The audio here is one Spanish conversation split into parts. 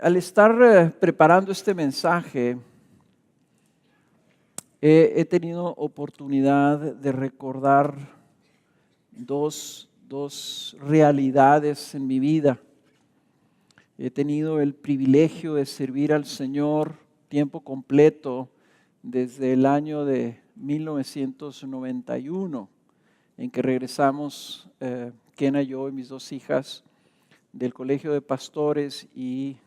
al estar preparando este mensaje, he tenido oportunidad de recordar dos realidades en mi vida. He tenido el privilegio de servir al Señor tiempo completo desde el año de 1991, en que regresamos, Kena, yo y mis dos hijas, del colegio de pastores y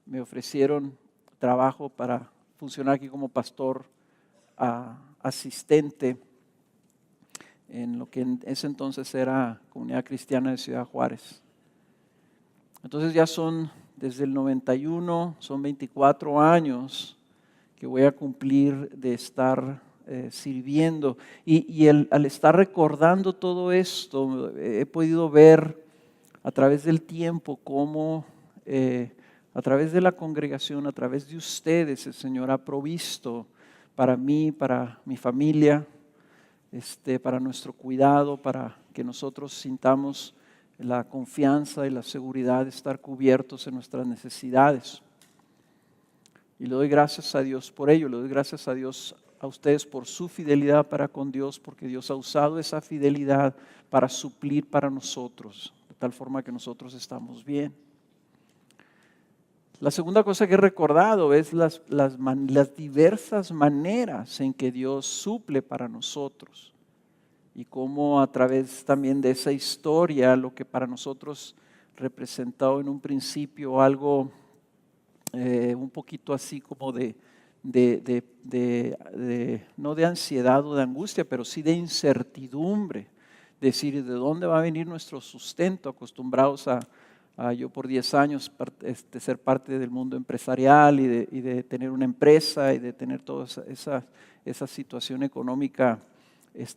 me ofrecieron trabajo para funcionar aquí como pastor asistente en lo que en ese entonces era Comunidad Cristiana de Ciudad Juárez. Entonces ya son desde el 91, son 24 años que voy a cumplir de estar sirviendo. Y al estar recordando todo esto, he podido ver a través del tiempo cómo a través de la congregación, a través de ustedes, el Señor ha provisto para mí, para mi familia, para nuestro cuidado, para que nosotros sintamos la confianza y la seguridad de estar cubiertos en nuestras necesidades. Y le doy gracias a Dios por ello, le doy gracias a Dios a ustedes por su fidelidad para con Dios, porque Dios ha usado esa fidelidad para suplir para nosotros, de tal forma que nosotros estamos bien. La segunda cosa que he recordado es las diversas maneras en que Dios suple para nosotros y cómo a través también de esa historia, lo que para nosotros representó en un principio algo un poquito así como no de ansiedad o de angustia, pero sí de incertidumbre, decir de dónde va a venir nuestro sustento, acostumbrados a yo por 10 años ser parte del mundo empresarial y de tener una empresa y de tener toda esa situación económica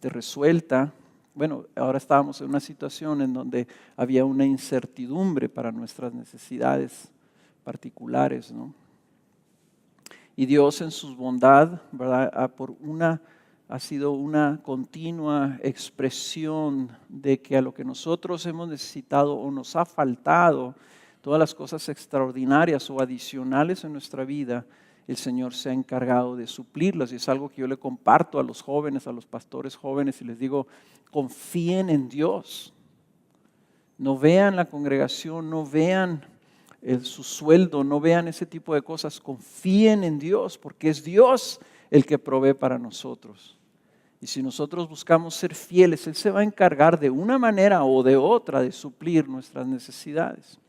resuelta. Bueno, ahora estábamos en una situación en donde había una incertidumbre para nuestras necesidades particulares, ¿no? Y Dios en su bondad, ¿verdad? Ha sido una continua expresión de que a lo que nosotros hemos necesitado o nos ha faltado, todas las cosas extraordinarias o adicionales en nuestra vida, el Señor se ha encargado de suplirlas. Y es algo que yo le comparto a los jóvenes, a los pastores jóvenes, y les digo, confíen en Dios. No vean la congregación, no vean su sueldo, no vean ese tipo de cosas. Confíen en Dios, porque es Dios el que provee para nosotros. Y si nosotros buscamos ser fieles, Él se va a encargar de una manera o de otra de suplir nuestras necesidades.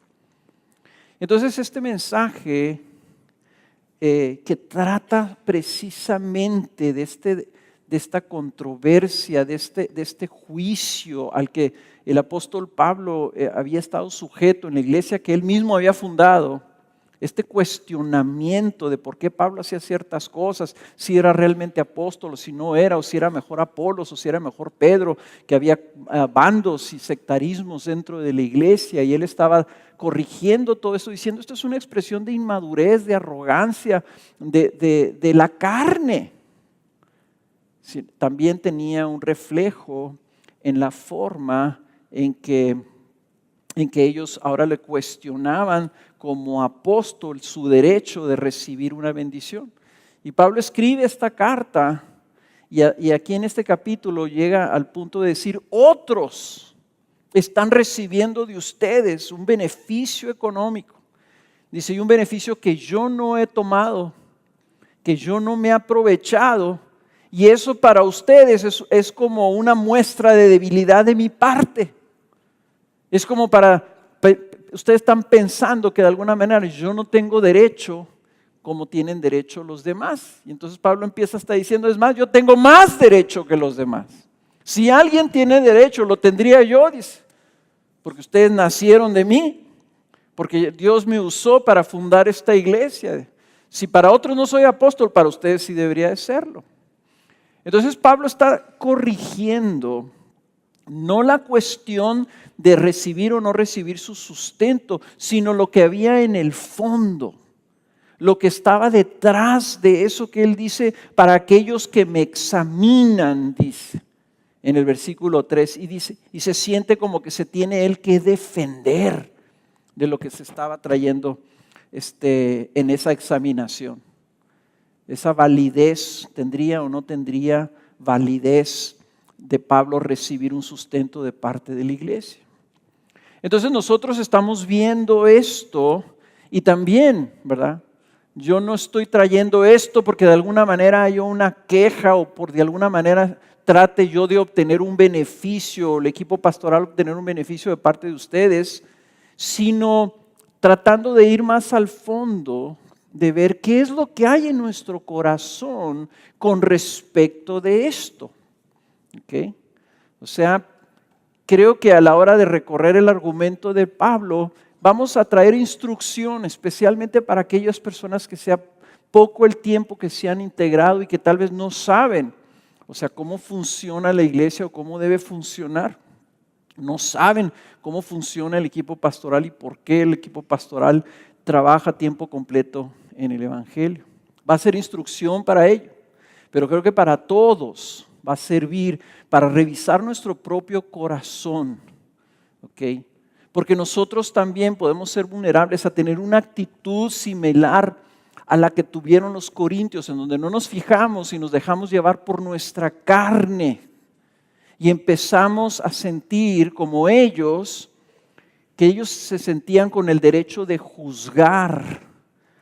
Entonces este mensaje que trata precisamente de esta controversia, de este juicio al que el apóstol Pablo había estado sujeto en la iglesia que él mismo había fundado, este cuestionamiento de por qué Pablo hacía ciertas cosas, si era realmente apóstol o si no era, o si era mejor Apolos o si era mejor Pedro, que había bandos y sectarismos dentro de la iglesia y él estaba corrigiendo todo eso, diciendo esto es una expresión de inmadurez, de arrogancia, de la carne. Sí, también tenía un reflejo en la forma en que ellos ahora le cuestionaban como apóstol su derecho de recibir una bendición. Y Pablo escribe esta carta y aquí en este capítulo llega al punto de decir, otros están recibiendo de ustedes un beneficio económico. Dice, y un beneficio que yo no he tomado, que yo no me he aprovechado, y eso para ustedes es como una muestra de debilidad de mi parte. Es como ustedes están pensando que de alguna manera yo no tengo derecho como tienen derecho los demás. Y entonces Pablo empieza hasta diciendo, es más, yo tengo más derecho que los demás. Si alguien tiene derecho, lo tendría yo, dice, porque ustedes nacieron de mí, porque Dios me usó para fundar esta iglesia. Si para otros no soy apóstol, para ustedes sí debería de serlo. Entonces Pablo está corrigiendo no la cuestión de recibir o no recibir su sustento, sino lo que había en el fondo, lo que estaba detrás de eso que él dice, para aquellos que me examinan, dice en el versículo 3, y dice, y se siente como que se tiene él que defender de lo que se estaba trayendo en esa examinación. Esa validez, ¿tendría o no tendría validez de Pablo recibir un sustento de parte de la iglesia? Entonces nosotros estamos viendo esto y también, ¿verdad? Yo no estoy trayendo esto porque de alguna manera hay una queja o por de alguna manera trate yo de obtener un beneficio, o el equipo pastoral obtener un beneficio de parte de ustedes, sino tratando de ir más al fondo, de ver qué es lo que hay en nuestro corazón con respecto de esto. ¿Okay? O sea, creo que a la hora de recorrer el argumento de Pablo, vamos a traer instrucción, especialmente para aquellas personas que sea poco el tiempo que se han integrado y que tal vez no saben, o sea, cómo funciona la iglesia o cómo debe funcionar. No saben cómo funciona el equipo pastoral y por qué el equipo pastoral trabaja a tiempo completo en el Evangelio. Va a ser instrucción para ello, pero creo que para todos va a servir para revisar nuestro propio corazón, ¿ok? Porque nosotros también podemos ser vulnerables a tener una actitud similar a la que tuvieron los corintios, en donde no nos fijamos y nos dejamos llevar por nuestra carne y empezamos a sentir como ellos, que ellos se sentían con el derecho de juzgar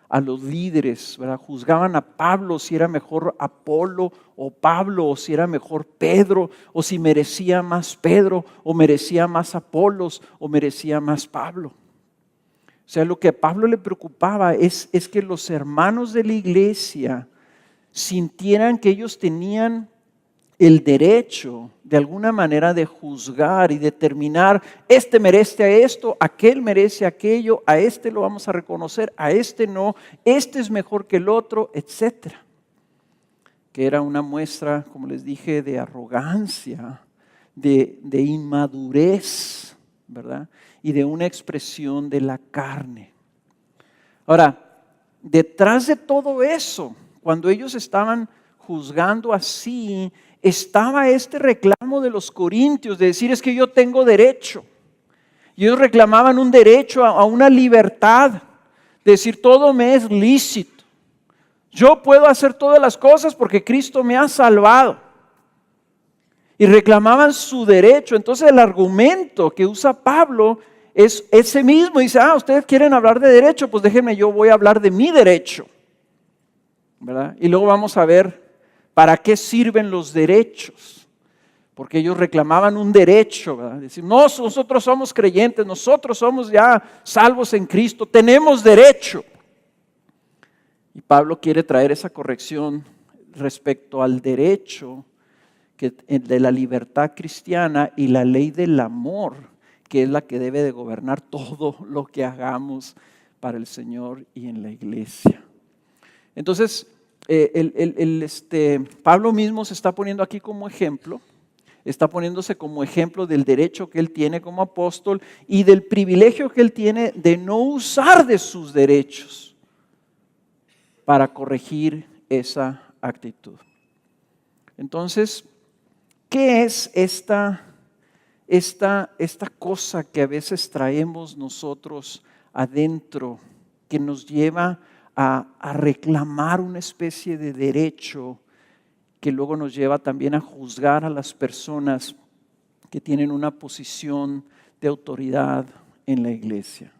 a los líderes, ¿verdad? Juzgaban a Pablo si era mejor Apolo o Pablo, o si era mejor Pedro, o si merecía más Pedro, o merecía más Apolos, o merecía más Pablo. O sea, lo que a Pablo le preocupaba es que los hermanos de la iglesia sintieran que ellos tenían el derecho de alguna manera de juzgar y determinar, este merece a esto, aquel merece aquello, a este lo vamos a reconocer, a este no, este es mejor que el otro, etcétera. Que era una muestra, como les dije, de arrogancia, de inmadurez, ¿verdad? Y de una expresión de la carne. Ahora, detrás de todo eso, cuando ellos estaban juzgando así, estaba este reclamo de los corintios de decir, es que yo tengo derecho. Y ellos reclamaban un derecho a una libertad, de decir, todo me es lícito. Yo puedo hacer todas las cosas porque Cristo me ha salvado. Y reclamaban su derecho. Entonces el argumento que usa Pablo es ese mismo. Dice, ustedes quieren hablar de derecho, pues déjenme, yo voy a hablar de mi derecho, ¿verdad? Y luego vamos a ver para qué sirven los derechos. Porque ellos reclamaban un derecho, ¿verdad? Decir, no, nosotros somos creyentes, nosotros somos ya salvos en Cristo, tenemos derecho. Y Pablo quiere traer esa corrección respecto al derecho de la libertad cristiana y la ley del amor, que es la que debe de gobernar todo lo que hagamos para el Señor y en la iglesia. Entonces, Pablo mismo se está poniendo aquí como ejemplo, está poniéndose como ejemplo del derecho que él tiene como apóstol y del privilegio que él tiene de no usar de sus derechos para corregir esa actitud. Entonces, ¿qué es esta cosa que a veces traemos nosotros adentro que nos lleva a reclamar una especie de derecho que luego nos lleva también a juzgar a las personas que tienen una posición de autoridad en la iglesia?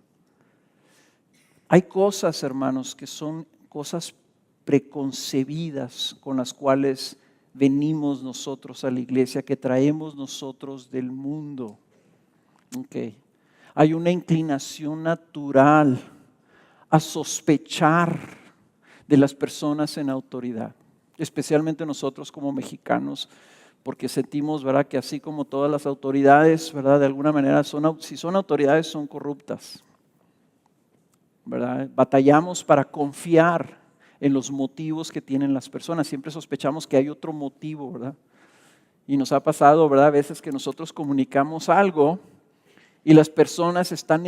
Hay cosas, hermanos, que son cosas preconcebidas con las cuales venimos nosotros a la iglesia, que traemos nosotros del mundo. Okay. Hay una inclinación natural a sospechar de las personas en autoridad, especialmente nosotros como mexicanos, porque sentimos, ¿verdad?, que así como todas las autoridades, ¿verdad?, de alguna manera si son autoridades son corruptas, ¿verdad? Batallamos para confiar en los motivos que tienen las personas, siempre sospechamos que hay otro motivo, ¿verdad? Y nos ha pasado, ¿verdad?, a veces que nosotros comunicamos algo y las personas están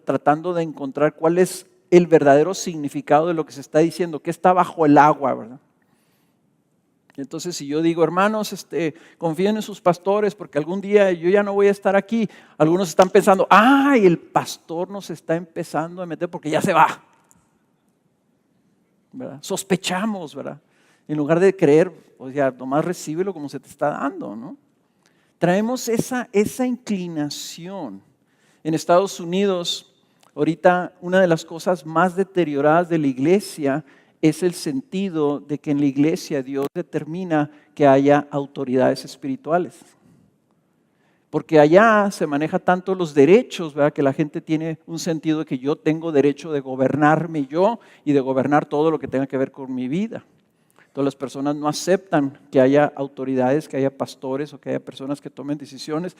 tratando de encontrar cuál es el verdadero significado de lo que se está diciendo, que está bajo el agua, ¿verdad? Entonces, si yo digo, hermanos, confíen en sus pastores porque algún día yo ya no voy a estar aquí, algunos están pensando, ¡ay, el pastor nos está empezando a meter porque ya se va! ¿Verdad? Sospechamos, ¿verdad? En lugar de creer, o sea, nomás recíbelo como se te está dando, ¿no? Traemos esa inclinación. En Estados Unidos, ahorita una de las cosas más deterioradas de la iglesia es el sentido de que en la iglesia Dios determina que haya autoridades espirituales. Porque allá se maneja tanto los derechos, ¿verdad? Que la gente tiene un sentido de que yo tengo derecho de gobernarme yo y de gobernar todo lo que tenga que ver con mi vida. Entonces las personas no aceptan que haya autoridades, que haya pastores o que haya personas que tomen decisiones,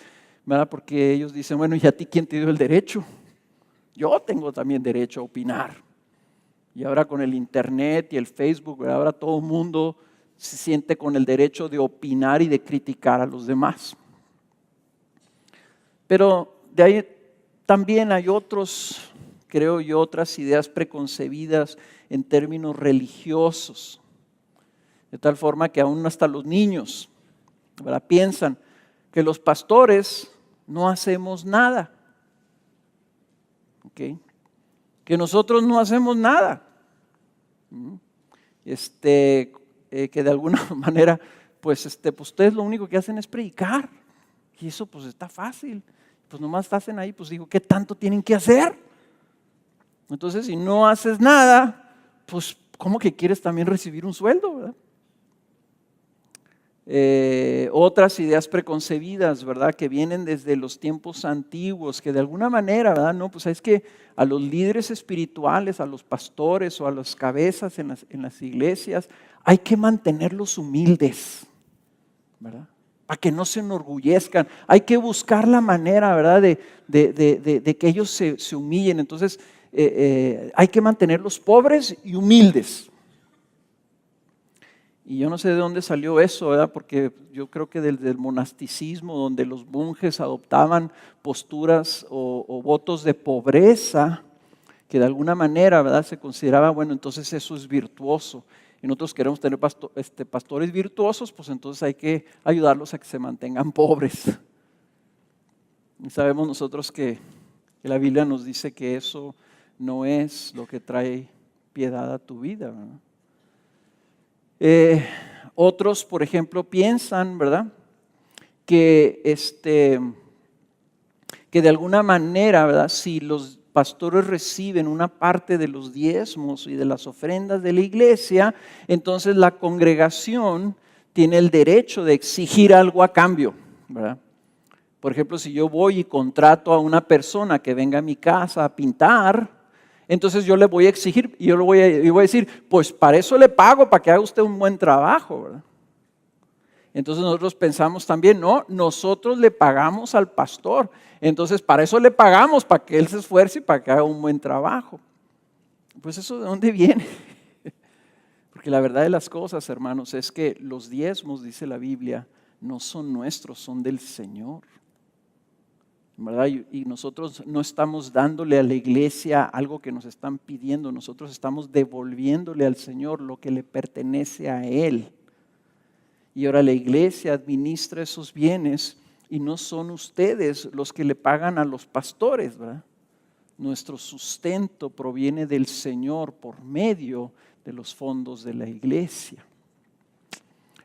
¿verdad? Porque ellos dicen, bueno, ¿y a ti quién te dio el derecho? Yo tengo también derecho a opinar. Y ahora con el internet y el Facebook, ¿verdad? Ahora todo el mundo se siente con el derecho de opinar y de criticar a los demás. Pero de ahí también hay otros, creo yo, otras ideas preconcebidas en términos religiosos. De tal forma que aún hasta los niños, ¿verdad?, piensan que los pastores no hacemos nada. ¿Okay? Que nosotros no hacemos nada. Que de alguna manera, pues ustedes lo único que hacen es predicar. Y eso pues está fácil. Pues nomás hacen ahí, pues digo, ¿qué tanto tienen que hacer? Entonces, si no haces nada, pues ¿cómo que quieres también recibir un sueldo, verdad? Otras ideas preconcebidas, ¿verdad?, que vienen desde los tiempos antiguos, que de alguna manera, ¿verdad?, no, pues es que a los líderes espirituales, a los pastores o a las cabezas en las iglesias, hay que mantenerlos humildes, ¿verdad?, para que no se enorgullezcan. Hay que buscar la manera, ¿verdad?, de que ellos se humillen. Entonces, hay que mantenerlos pobres y humildes. Y yo no sé de dónde salió eso, ¿verdad? Porque yo creo que del monasticismo, donde los monjes adoptaban posturas o votos de pobreza, que de alguna manera, ¿verdad?, se consideraba, bueno, entonces eso es virtuoso. Y nosotros queremos tener pastores virtuosos, pues entonces hay que ayudarlos a que se mantengan pobres. Y sabemos nosotros que la Biblia nos dice que eso no es lo que trae piedad a tu vida, ¿verdad? Otros, por ejemplo, piensan, ¿verdad?, que de alguna manera, ¿verdad?, si los pastores reciben una parte de los diezmos y de las ofrendas de la iglesia, entonces la congregación tiene el derecho de exigir algo a cambio, ¿verdad? Por ejemplo, si yo voy y contrato a una persona que venga a mi casa a pintar, entonces yo le voy a exigir y yo voy a decir, pues para eso le pago, para que haga usted un buen trabajo, ¿verdad? Entonces nosotros pensamos también, no, nosotros le pagamos al pastor, entonces para eso le pagamos, para que él se esfuerce y para que haga un buen trabajo. Pues eso, ¿de dónde viene? Porque la verdad de las cosas, hermanos, es que los diezmos, dice la Biblia, no son nuestros, son del Señor, ¿verdad? Y nosotros no estamos dándole a la iglesia algo que nos están pidiendo, nosotros estamos devolviéndole al Señor lo que le pertenece a Él. Y ahora la iglesia administra esos bienes y no son ustedes los que le pagan a los pastores, ¿verdad? Nuestro sustento proviene del Señor por medio de los fondos de la iglesia.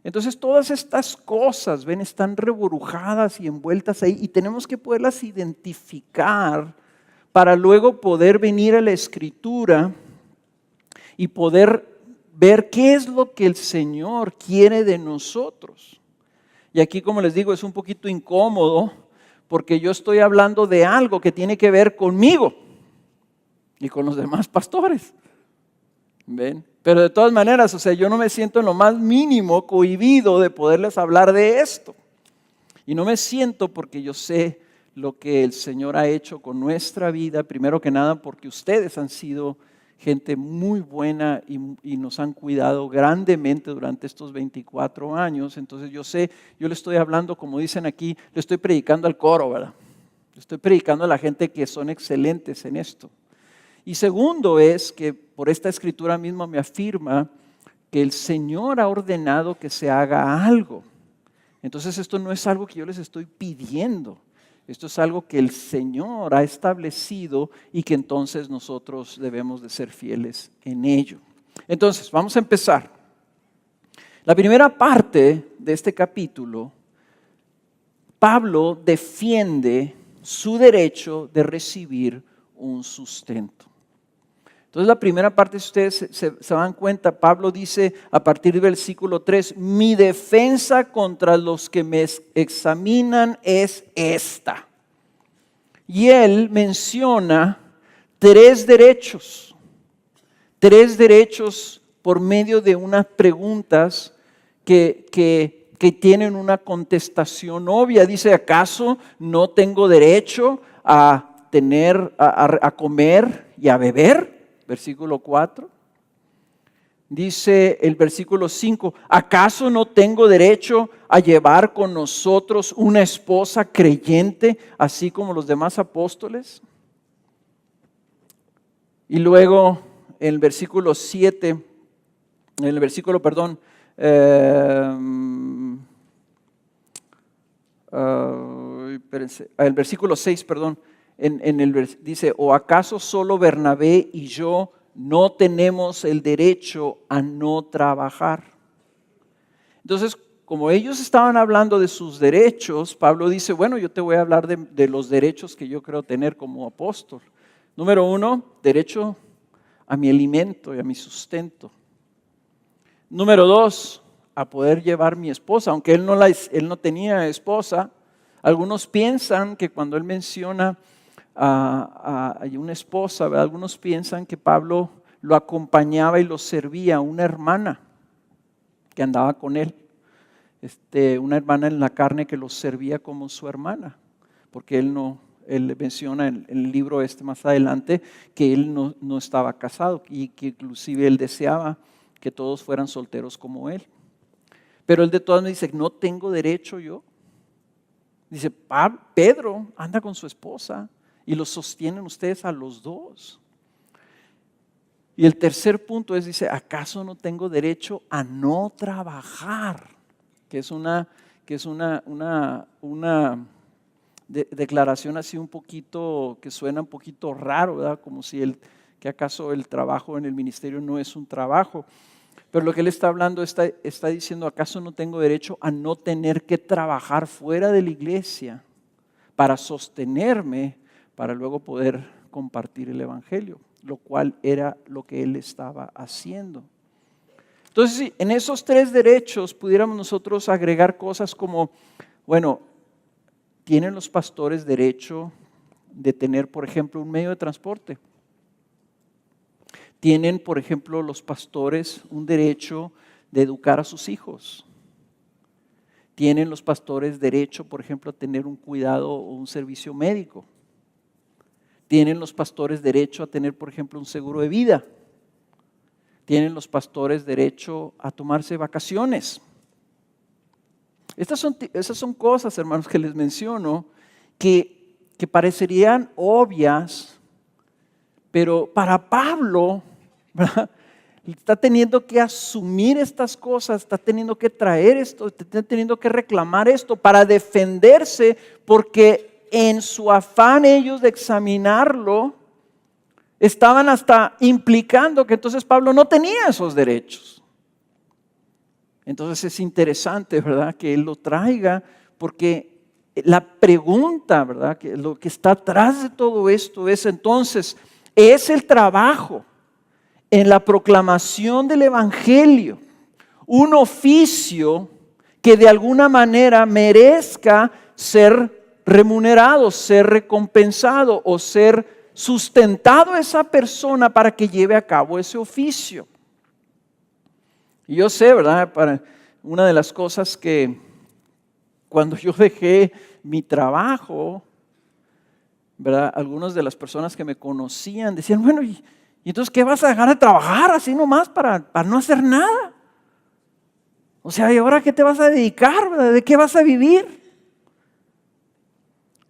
Entonces todas estas cosas, ven, están reburujadas y envueltas ahí y tenemos que poderlas identificar para luego poder venir a la Escritura y poder ver qué es lo que el Señor quiere de nosotros. Y aquí, como les digo, es un poquito incómodo porque yo estoy hablando de algo que tiene que ver conmigo y con los demás pastores. ¿Ven? Pero de todas maneras, o sea, yo no me siento en lo más mínimo cohibido de poderles hablar de esto. Y no me siento porque yo sé lo que el Señor ha hecho con nuestra vida, primero que nada porque ustedes han sido gente muy buena y nos han cuidado grandemente durante estos 24 años. Entonces yo sé, yo le estoy hablando, como dicen aquí, le estoy predicando al coro, ¿verdad? Le estoy predicando a la gente que son excelentes en esto. Y segundo es que por esta escritura misma me afirma que el Señor ha ordenado que se haga algo. Entonces esto no es algo que yo les estoy pidiendo. Esto es algo que el Señor ha establecido y que entonces nosotros debemos de ser fieles en ello. Entonces, vamos a empezar. La primera parte de este capítulo, Pablo defiende su derecho de recibir un sustento. Entonces la primera parte, si ustedes se dan cuenta, Pablo dice a partir del versículo 3, mi defensa contra los que me examinan es esta. Y él menciona tres derechos por medio de unas preguntas que tienen una contestación obvia. Dice, ¿acaso no tengo derecho a comer y a beber? Versículo 4. Dice el versículo 5, ¿acaso no tengo derecho a llevar con nosotros una esposa creyente, así como los demás apóstoles? Y luego en el versículo 7, en el versículo, perdón, el versículo 6, perdón, dice, ¿o acaso solo Bernabé y yo no tenemos el derecho a no trabajar? Entonces, como ellos estaban hablando de sus derechos, Pablo dice, bueno, yo te voy a hablar de los derechos que yo creo tener como apóstol. Número 1, derecho a mi alimento y a mi sustento. Número 2, a poder llevar mi esposa, aunque él no tenía esposa. Algunos piensan que cuando él menciona a una esposa, ¿verdad? Algunos piensan que Pablo lo acompañaba y lo servía a una hermana que andaba con él, una hermana en la carne que lo servía como su hermana, porque él menciona en el libro más adelante que él no estaba casado y que inclusive él deseaba que todos fueran solteros como él. Pero él de todas maneras dice, no tengo derecho yo. Dice, Pedro anda con su esposa y los sostienen ustedes a los dos. Y el tercer punto es, dice, ¿acaso no tengo derecho a no trabajar? Que es una declaración así un poquito, que suena un poquito raro, ¿verdad? Como si que acaso el trabajo en el ministerio no es un trabajo. Pero lo que él está hablando, está diciendo, ¿acaso no tengo derecho a no tener que trabajar fuera de la iglesia para sostenerme, para luego poder compartir el evangelio? Lo cual era lo que él estaba haciendo. Entonces, sí, en esos tres derechos pudiéramos nosotros agregar cosas como, bueno, ¿tienen los pastores derecho de tener, por ejemplo, un medio de transporte? ¿Tienen, por ejemplo, los pastores un derecho de educar a sus hijos? ¿Tienen los pastores derecho, por ejemplo, a tener un cuidado o un servicio médico? ¿Tienen los pastores derecho a tener, por ejemplo, un seguro de vida? ¿Tienen los pastores derecho a tomarse vacaciones? Esas son cosas, hermanos, que les menciono, que parecerían obvias, pero para Pablo, ¿verdad? Está teniendo que asumir estas cosas, está teniendo que traer esto, está teniendo que reclamar esto para defenderse, porque en su afán ellos de examinarlo, estaban hasta implicando que entonces Pablo no tenía esos derechos. Entonces es interesante, ¿verdad?, que él lo traiga, porque la pregunta, ¿verdad?, que lo que está atrás de todo esto es entonces, ¿es el trabajo en la proclamación del evangelio un oficio que de alguna manera merezca ser remunerado, ser recompensado o ser sustentado a esa persona para que lleve a cabo ese oficio? Y yo sé, ¿verdad?, una de las cosas que cuando yo dejé mi trabajo, ¿verdad?, algunas de las personas que me conocían decían, bueno, ¿y entonces qué vas a dejar de trabajar así nomás para no hacer nada? O sea, ¿y ahora qué te vas a dedicar, verdad? ¿De qué vas a vivir?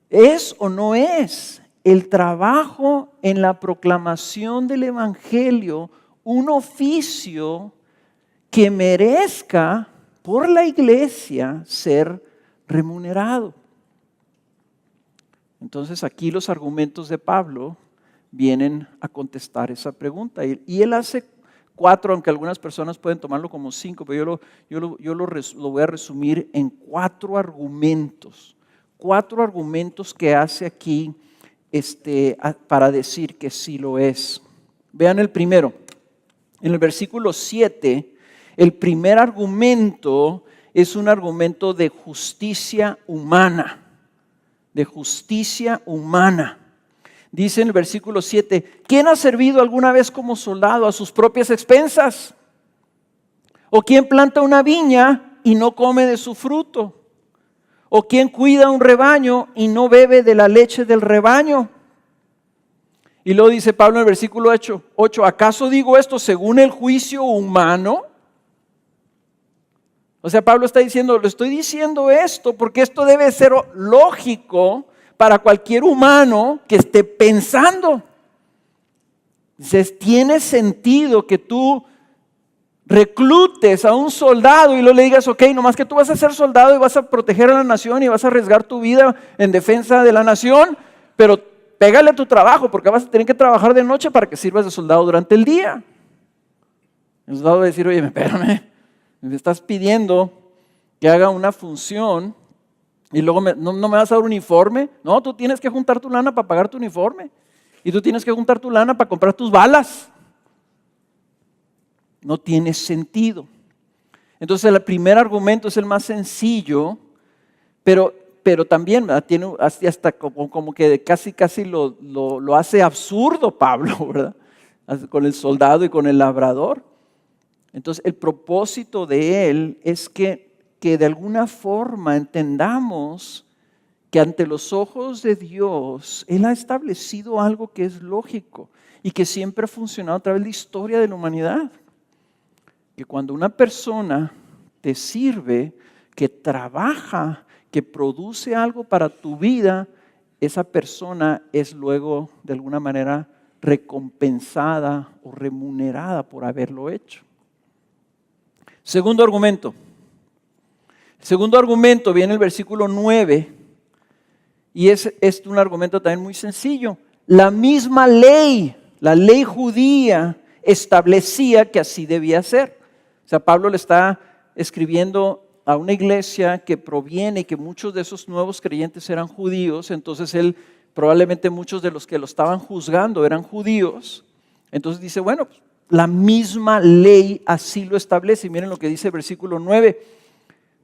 ¿Es o no es el trabajo en la proclamación del evangelio un oficio que merezca por la iglesia ser remunerado. Entonces aquí los argumentos de Pablo vienen a contestar esa pregunta. Y él hace 4, aunque algunas personas pueden tomarlo como 5, pero yo lo voy a resumir en 4 argumentos. 4 argumentos que hace aquí para decir que sí lo es. Vean el primero. En el versículo 7, el primer argumento es un argumento de justicia humana. De justicia humana. Dice en el versículo 7, ¿quién ha servido alguna vez como soldado a sus propias expensas? ¿O quién planta una viña y no come de su fruto? ¿O quién cuida un rebaño y no bebe de la leche del rebaño? Y luego dice Pablo en el versículo 8, ¿acaso digo esto según el juicio humano? O sea, Pablo está diciendo, le estoy diciendo esto porque esto debe ser lógico para cualquier humano que esté pensando. Dices, tiene sentido que tú reclutes a un soldado y luego le digas, ok, nomás que tú vas a ser soldado y vas a proteger a la nación y vas a arriesgar tu vida en defensa de la nación, pero pégale a tu trabajo porque vas a tener que trabajar de noche para que sirvas de soldado durante el día. El soldado va a decir, oye, espérame, me estás pidiendo que haga una función y luego no me vas a dar un uniforme. No, tú tienes que juntar tu lana para pagar tu uniforme. Y tú tienes que juntar tu lana para comprar tus balas. No tiene sentido. Entonces el primer argumento es el más sencillo, pero también, ¿verdad? Tiene hasta como que casi lo hace absurdo Pablo, ¿verdad? Con el soldado y con el labrador. Entonces el propósito de él es que de alguna forma entendamos que ante los ojos de Dios, Él ha establecido algo que es lógico y que siempre ha funcionado a través de la historia de la humanidad. Que cuando una persona te sirve, que trabaja, que produce algo para tu vida, esa persona es luego de alguna manera recompensada o remunerada por haberlo hecho. Segundo argumento. El segundo argumento viene en el versículo 9 y es un argumento también muy sencillo. La misma ley, la ley judía establecía que así debía ser. O sea, Pablo le está escribiendo a una iglesia que proviene y que muchos de esos nuevos creyentes eran judíos, entonces probablemente muchos de los que lo estaban juzgando eran judíos. Entonces dice, bueno, la misma ley así lo establece. Y miren lo que dice el versículo 9.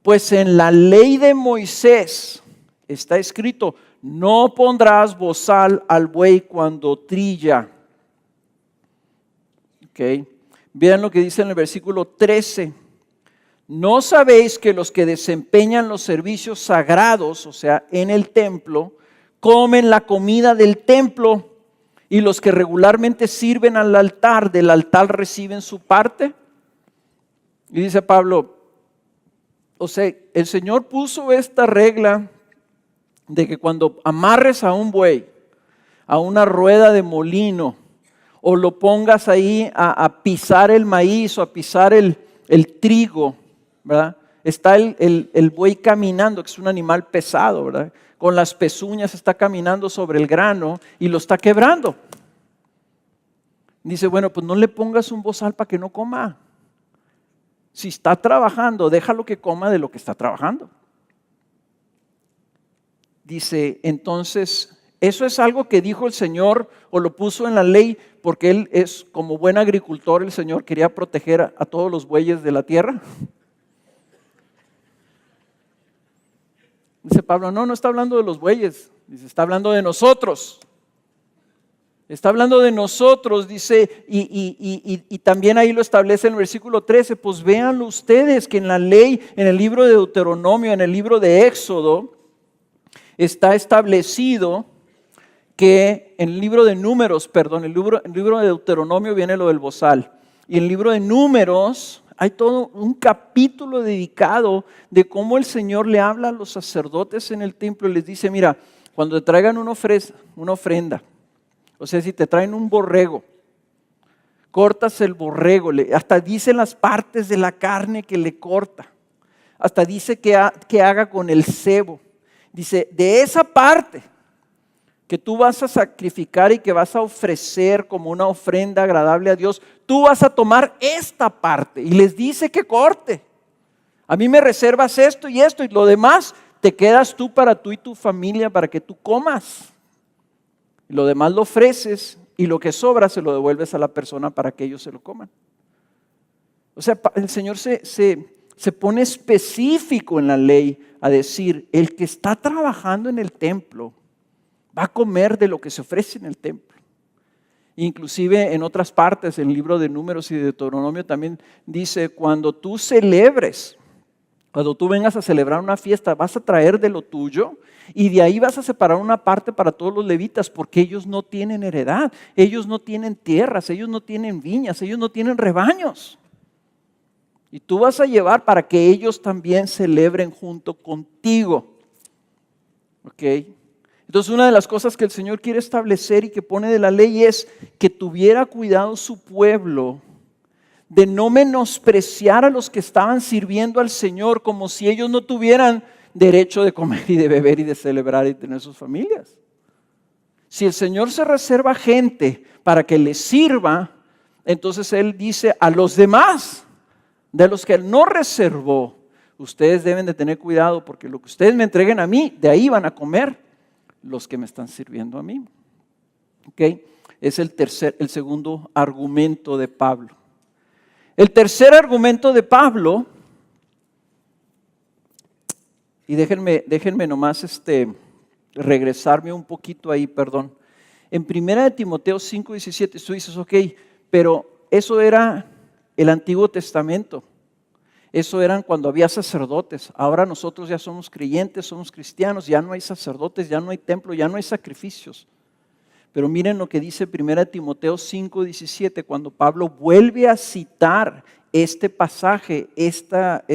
Pues en la ley de Moisés está escrito, no pondrás bozal al buey cuando trilla. Okay. Vean lo que dice en el versículo 13. ¿No sabéis que los que desempeñan los servicios sagrados, o sea, en el templo, comen la comida del templo y los que regularmente sirven al altar, del altar reciben su parte? Y dice Pablo, o sea, el Señor puso esta regla de que cuando amarres a un buey, a una rueda de molino, o lo pongas ahí a pisar el maíz o a pisar el trigo, ¿verdad? Está el buey caminando, que es un animal pesado, ¿verdad? Con las pezuñas está caminando sobre el grano y lo está quebrando. Dice, bueno, pues no le pongas un bozal para que no coma. Si está trabajando, déjalo que coma de lo que está trabajando. Dice, entonces, ¿eso es algo que dijo el Señor o lo puso en la ley porque Él es como buen agricultor, el Señor quería proteger a todos los bueyes de la tierra? Dice Pablo, no está hablando de los bueyes, dice, está hablando de nosotros. Está hablando de nosotros, dice, y también ahí lo establece en el versículo 13, pues véanlo ustedes que en la ley, en el libro de Deuteronomio, en el libro de Éxodo, está establecido que en el libro de Números, el libro de Deuteronomio viene lo del bozal, y en el libro de Números hay todo un capítulo dedicado de cómo el Señor le habla a los sacerdotes en el templo y les dice, mira, cuando te traigan una ofrenda, o sea, si te traen un borrego, cortas el borrego, hasta dice las partes de la carne que le corta, hasta dice que haga con el sebo. Dice, de esa parte que tú vas a sacrificar y que vas a ofrecer como una ofrenda agradable a Dios, tú vas a tomar esta parte. Y les dice que corte. A mí me reservas esto y lo demás te quedas tú para tú y tu familia para que tú comas. Y lo demás lo ofreces y lo que sobra se lo devuelves a la persona para que ellos se lo coman. O sea, el Señor se pone específico en la ley a decir, el que está trabajando en el templo va a comer de lo que se ofrece en el templo. Inclusive en otras partes, en el libro de Números y de Deuteronomio también dice, cuando tú celebres, cuando tú vengas a celebrar una fiesta, vas a traer de lo tuyo y de ahí vas a separar una parte para todos los levitas, porque ellos no tienen heredad, ellos no tienen tierras, ellos no tienen viñas, ellos no tienen rebaños. Y tú vas a llevar para que ellos también celebren junto contigo. ¿Ok? Entonces una de las cosas que el Señor quiere establecer y que pone de la ley es que tuviera cuidado su pueblo de no menospreciar a los que estaban sirviendo al Señor como si ellos no tuvieran derecho de comer y de beber y de celebrar y tener sus familias. Si el Señor se reserva gente para que les sirva, entonces Él dice a los demás, de los que Él no reservó, ustedes deben de tener cuidado porque lo que ustedes me entreguen a mí, de ahí van a comer los que me están sirviendo a mí. ¿Okay? Es el segundo argumento de Pablo. El tercer argumento de Pablo, y déjenme nomás regresarme un poquito ahí, perdón. En 1 Timoteo 5:17, tú dices, ok, pero eso era el Antiguo Testamento. Eso eran cuando había sacerdotes. Ahora nosotros ya somos creyentes, somos cristianos, ya no hay sacerdotes, ya no hay templo, ya no hay sacrificios. Pero miren lo que dice 1 Timoteo 5:17, cuando Pablo vuelve a citar este pasaje, esta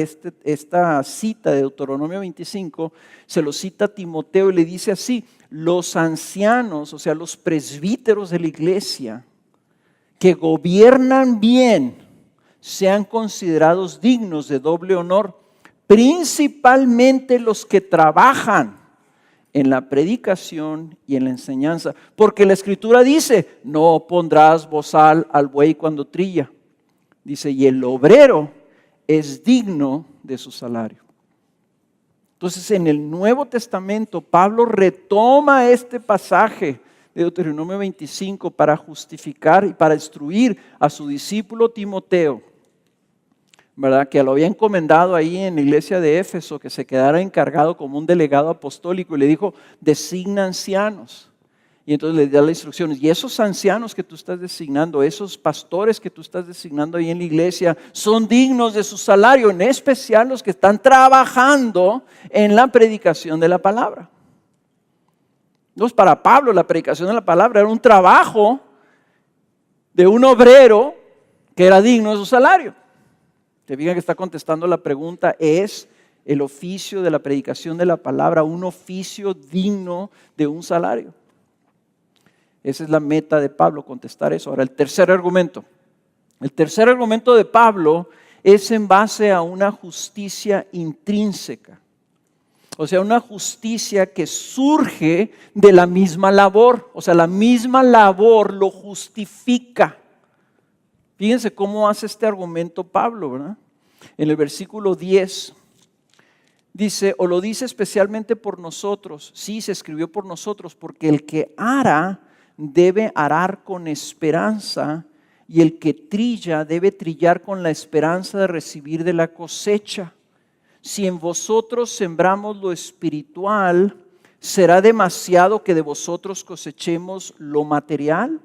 cita de Deuteronomio 25, se lo cita a Timoteo y le dice así, los ancianos, o sea, los presbíteros de la iglesia, que gobiernan bien, sean considerados dignos de doble honor, principalmente los que trabajan en la predicación y en la enseñanza, porque la Escritura dice, no pondrás bozal al buey cuando trilla, dice, y el obrero es digno de su salario. Entonces en el Nuevo Testamento Pablo retoma este pasaje de Deuteronomio 25 para justificar y para instruir a su discípulo Timoteo, ¿verdad? Que lo había encomendado ahí en la iglesia de Éfeso, que se quedara encargado como un delegado apostólico y le dijo, designa ancianos. Y entonces le da las instrucciones. Y esos ancianos que tú estás designando, esos pastores que tú estás designando ahí en la iglesia, son dignos de su salario, en especial los que están trabajando en la predicación de la palabra. Entonces para Pablo la predicación de la palabra era un trabajo de un obrero que era digno de su salario. Te fijan que está contestando la pregunta, ¿es el oficio de la predicación de la palabra un oficio digno de un salario? Esa es la meta de Pablo, contestar eso. Ahora, el tercer argumento. El tercer argumento de Pablo es en base a una justicia intrínseca. O sea, una justicia que surge de la misma labor. O sea, la misma labor lo justifica. Fíjense cómo hace este argumento Pablo, ¿verdad? En el versículo 10 dice, o lo dice especialmente por nosotros. Sí, se escribió por nosotros, porque el que ara debe arar con esperanza y el que trilla debe trillar con la esperanza de recibir de la cosecha. Si en vosotros sembramos lo espiritual, ¿será demasiado que de vosotros cosechemos lo material?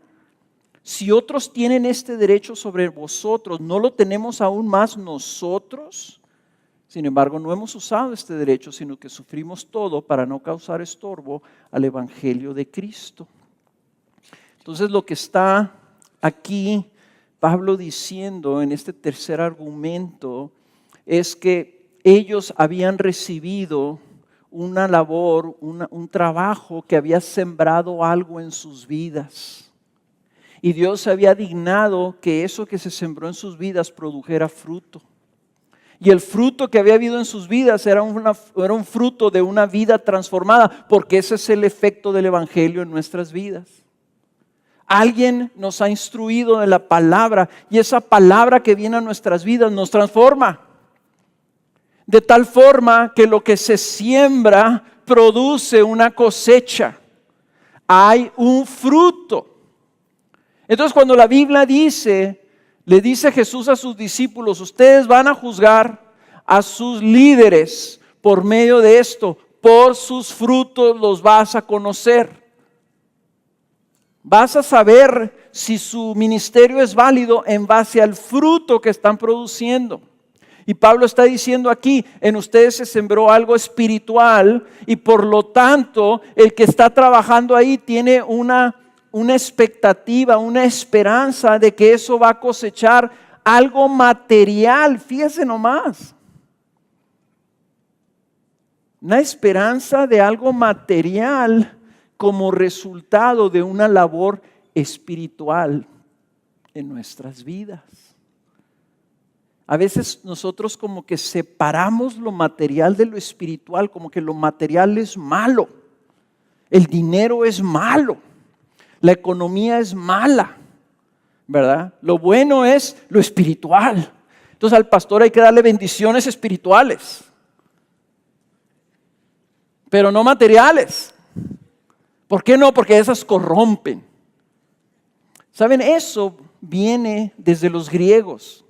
Si otros tienen este derecho sobre vosotros, ¿no lo tenemos aún más nosotros? Sin embargo, no hemos usado este derecho, sino que sufrimos todo para no causar estorbo al evangelio de Cristo. Entonces, lo que está aquí Pablo diciendo en este tercer argumento es que ellos habían recibido una labor, un trabajo que había sembrado algo en sus vidas. Y Dios se había dignado que eso que se sembró en sus vidas produjera fruto. Y el fruto que había habido en sus vidas era un fruto de una vida transformada, porque ese es el efecto del Evangelio en nuestras vidas. Alguien nos ha instruido de la palabra y esa palabra que viene a nuestras vidas nos transforma. De tal forma que lo que se siembra produce una cosecha. Hay un fruto. Entonces cuando la Biblia le dice Jesús a sus discípulos, ustedes van a juzgar a sus líderes por medio de esto, por sus frutos los vas a conocer. Vas a saber si su ministerio es válido en base al fruto que están produciendo. Y Pablo está diciendo aquí, en ustedes se sembró algo espiritual y por lo tanto el que está trabajando ahí tiene una expectativa, una esperanza de que eso va a cosechar algo material. Fíjese nomás. Una esperanza de algo material como resultado de una labor espiritual en nuestras vidas. A veces nosotros como que separamos lo material de lo espiritual, como que lo material es malo, el dinero es malo, la economía es mala, ¿verdad? Lo bueno es lo espiritual. Entonces al pastor hay que darle bendiciones espirituales, pero no materiales. ¿Por qué no? Porque esas corrompen. ¿Saben? Eso viene desde los griegos.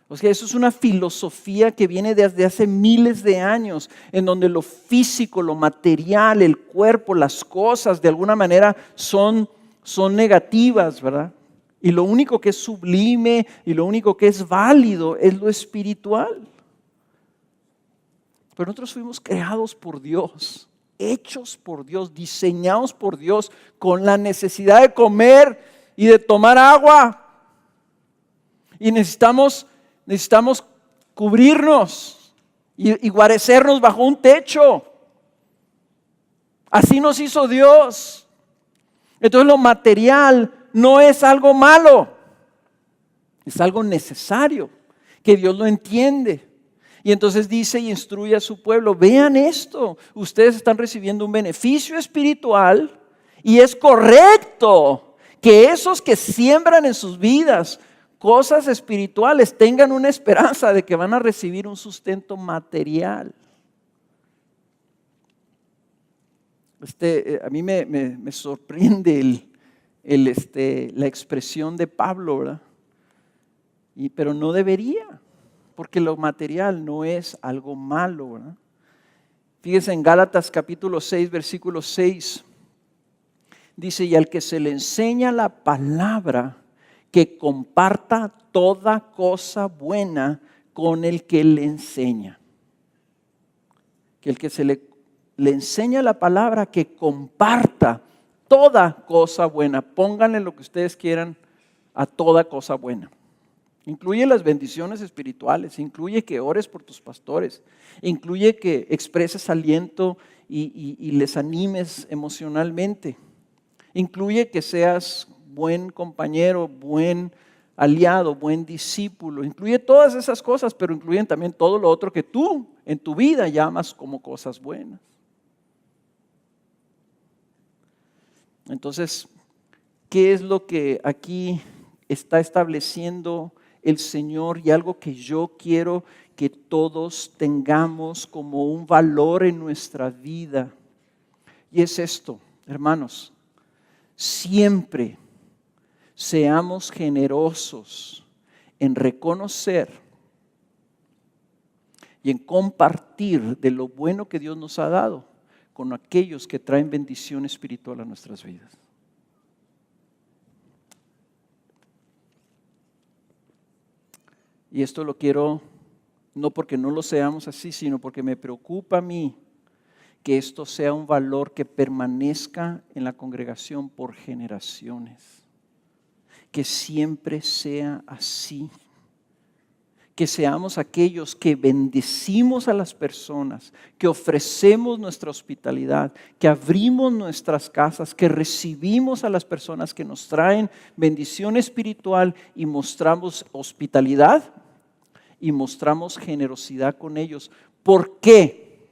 O sea, eso es una filosofía que viene desde hace miles de años, en donde lo físico, lo material, el cuerpo, las cosas, de alguna manera son negativas, ¿verdad? Y lo único que es sublime y lo único que es válido es lo espiritual. Pero nosotros fuimos creados por Dios, hechos por Dios, diseñados por Dios, con la necesidad de comer y de tomar agua. Y necesitamos cubrirnos y guarecernos bajo un techo. Así nos hizo Dios. Entonces lo material no es algo malo, es algo necesario, que Dios lo entiende. Y entonces dice y instruye a su pueblo, vean esto, ustedes están recibiendo un beneficio espiritual y es correcto que esos que siembran en sus vidas cosas espirituales tengan una esperanza de que van a recibir un sustento material. A mí me sorprende la expresión de Pablo, ¿verdad? Pero no debería. Porque lo material no es algo malo, ¿verdad? Fíjese en Gálatas capítulo 6, versículo 6. Dice, y al que se le enseña la palabra, que comparta toda cosa buena con el que le enseña. Que el que se le enseña la palabra, que comparta toda cosa buena. Pónganle lo que ustedes quieran a toda cosa buena. Incluye las bendiciones espirituales, incluye que ores por tus pastores, incluye que expreses aliento y les animes emocionalmente, incluye que seas buen compañero, buen aliado, buen discípulo, incluye todas esas cosas, pero incluyen también todo lo otro que tú en tu vida llamas como cosas buenas. Entonces, ¿qué es lo que aquí está estableciendo el Señor y algo que yo quiero que todos tengamos como un valor en nuestra vida? Y es esto, hermanos, siempre seamos generosos en reconocer y en compartir de lo bueno que Dios nos ha dado con aquellos que traen bendición espiritual a nuestras vidas. Y esto lo quiero, no porque no lo seamos así, sino porque me preocupa a mí que esto sea un valor que permanezca en la congregación por generaciones. Que siempre sea así. que seamos aquellos que bendecimos a las personas, que ofrecemos nuestra hospitalidad, que abrimos nuestras casas, que recibimos a las personas que nos traen bendición espiritual y mostramos hospitalidad y mostramos generosidad con ellos. ¿Por qué?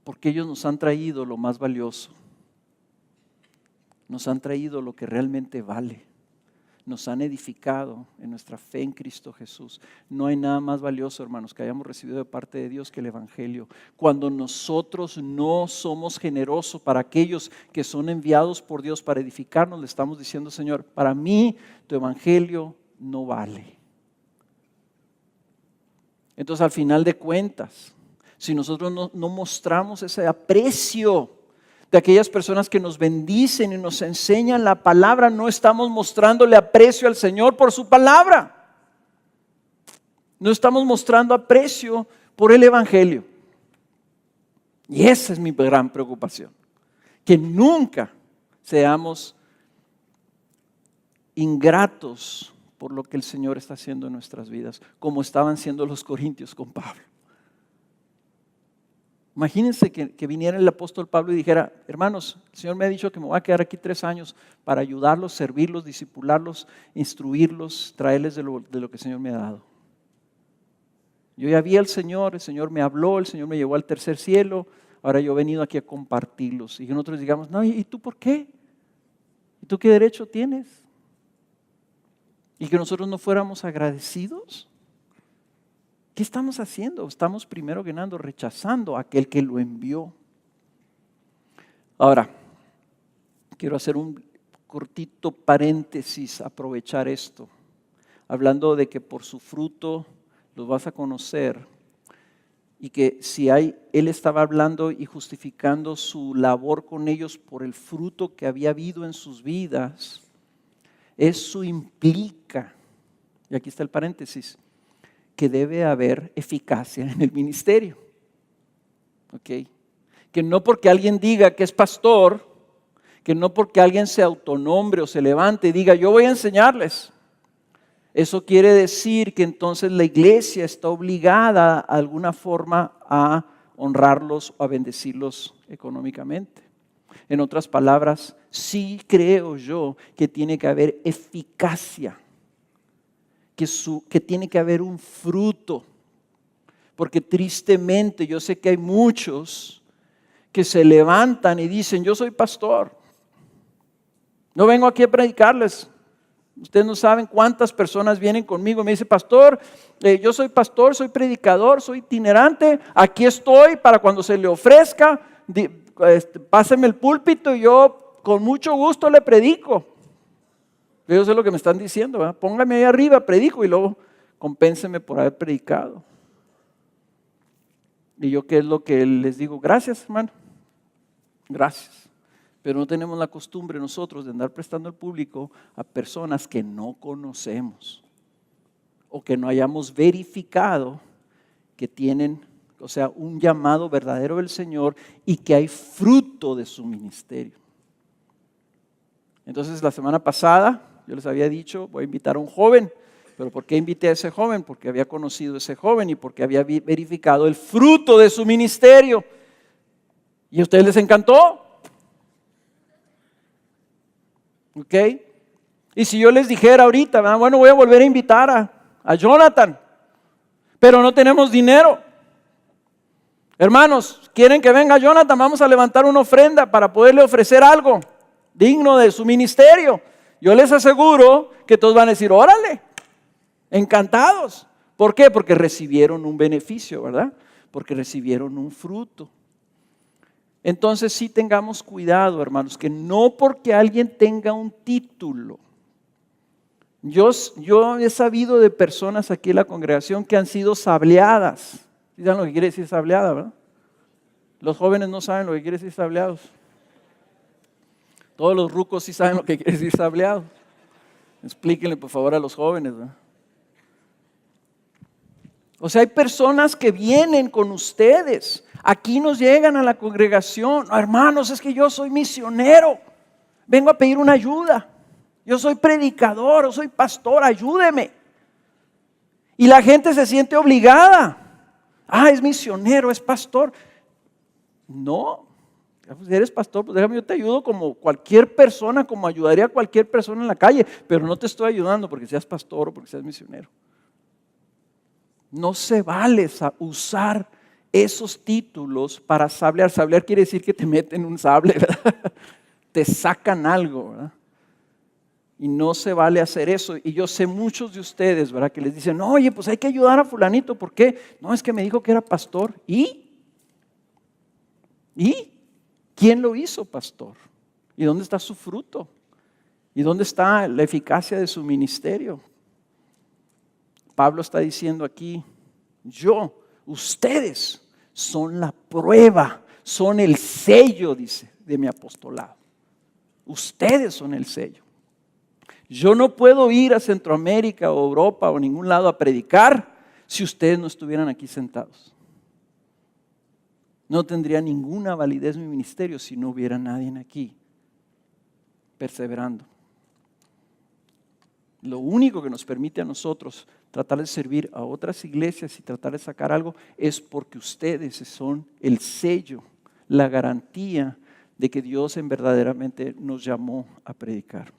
Porque ellos nos han traído lo más valioso. Nos han traído lo que realmente vale. Nos han edificado en nuestra fe en Cristo Jesús. No hay nada más valioso, hermanos, que hayamos recibido de parte de Dios que el Evangelio. Cuando nosotros no somos generosos para aquellos que son enviados por Dios para edificarnos, le estamos diciendo: Señor, para mí tu Evangelio no vale. Entonces, al final de cuentas, si nosotros no mostramos ese aprecio de aquellas personas que nos bendicen y nos enseñan la palabra, no estamos mostrándole aprecio al Señor por su palabra. No estamos mostrando aprecio por el Evangelio. Y esa es mi gran preocupación. Que nunca seamos ingratos por lo que el Señor está haciendo en nuestras vidas, como estaban siendo los corintios con Pablo. Imagínense que viniera el apóstol Pablo y dijera: hermanos, el Señor me ha dicho que me voy a quedar aquí 3 años para ayudarlos, servirlos, discipularlos, instruirlos, traerles de lo que el Señor me ha dado. Yo ya vi al Señor, el Señor me habló, el Señor me llevó al tercer cielo, ahora yo he venido aquí a compartirlos. Y nosotros digamos: no, ¿y tú por qué? ¿Y tú qué derecho tienes? Y que nosotros no fuéramos agradecidos. ¿Qué estamos haciendo? Estamos primero que nada rechazando a aquel que lo envió. Ahora, quiero hacer un cortito paréntesis, aprovechar esto, hablando de que por su fruto los vas a conocer, y que si él estaba hablando y justificando su labor con ellos por el fruto que había habido en sus vidas, eso implica, y aquí está el paréntesis, que debe haber eficacia en el ministerio. ¿Ok? Que no porque alguien diga que es pastor, que no porque alguien se autonombre o se levante y diga: yo voy a enseñarles. Eso quiere decir que entonces la iglesia está obligada de alguna forma a honrarlos o a bendecirlos económicamente. En otras palabras, sí creo yo que tiene que haber eficacia. Que tiene que haber un fruto, porque tristemente yo sé que hay muchos que se levantan y dicen: yo soy pastor, no vengo aquí a predicarles. Ustedes no saben cuántas personas vienen conmigo y me dicen: pastor, yo soy pastor, soy predicador, soy itinerante, aquí estoy para cuando se le ofrezca, páseme el púlpito y yo con mucho gusto le predico. Yo sé lo que me están diciendo, ¿verdad? Póngame ahí arriba, predico, y luego compénseme por haber predicado. Y yo, ¿qué es lo que les digo? Gracias, hermano, gracias. Pero no tenemos la costumbre nosotros de andar prestando al público a personas que no conocemos o que no hayamos verificado que tienen, o sea, un llamado verdadero del Señor y que hay fruto de su ministerio. Entonces, la semana pasada yo les había dicho: voy a invitar a un joven. ¿Pero por qué invité a ese joven? Porque había conocido a ese joven y porque había verificado el fruto de su ministerio. ¿Y a ustedes les encantó? ¿Ok? Y si yo les dijera ahorita: bueno, voy a volver a invitar a Jonathan, pero no tenemos dinero. Hermanos, ¿quieren que venga Jonathan? Vamos a levantar una ofrenda para poderle ofrecer algo digno de su ministerio. Yo les aseguro que todos van a decir: órale, encantados. ¿Por qué? Porque recibieron un beneficio, ¿verdad? Porque recibieron un fruto. Entonces sí tengamos cuidado, hermanos, que no porque alguien tenga un título. Yo he sabido de personas aquí en la congregación que han sido sableadas. ¿Sí saben lo que quiere decir sableada, verdad? Los jóvenes no saben lo que quiere decir sableados. Todos los rucos sí saben lo que quiere decir sableado. Explíquenle por favor a los jóvenes, ¿verdad? O sea, hay personas que vienen con ustedes. Aquí nos llegan a la congregación: hermanos, es que yo soy misionero, vengo a pedir una ayuda. Yo soy predicador, yo soy pastor, ayúdeme. Y la gente se siente obligada. Es misionero, es pastor. No, pues eres pastor, pues déjame, yo te ayudo como cualquier persona, como ayudaría a cualquier persona en la calle, pero no te estoy ayudando porque seas pastor o porque seas misionero. No se vale usar esos títulos para sablear. Sablear quiere decir que te meten un sable, ¿verdad? Te sacan algo, ¿verdad? Y no se vale hacer eso. Y yo sé muchos de ustedes, ¿verdad? Que les dicen, oye, pues hay que ayudar a fulanito. ¿Por qué? No, es que me dijo que era pastor. ¿Y quién lo hizo pastor? ¿Y dónde está su fruto? ¿Y dónde está la eficacia de su ministerio? Pablo está diciendo aquí, ustedes son la prueba, son el sello, dice, de mi apostolado. Ustedes son el sello. Yo no puedo ir a Centroamérica o Europa o ningún lado a predicar si ustedes no estuvieran aquí sentados. No tendría ninguna validez mi ministerio si no hubiera nadie aquí perseverando. Lo único que nos permite a nosotros tratar de servir a otras iglesias y tratar de sacar algo es porque ustedes son el sello, la garantía de que Dios verdaderamente nos llamó a predicar.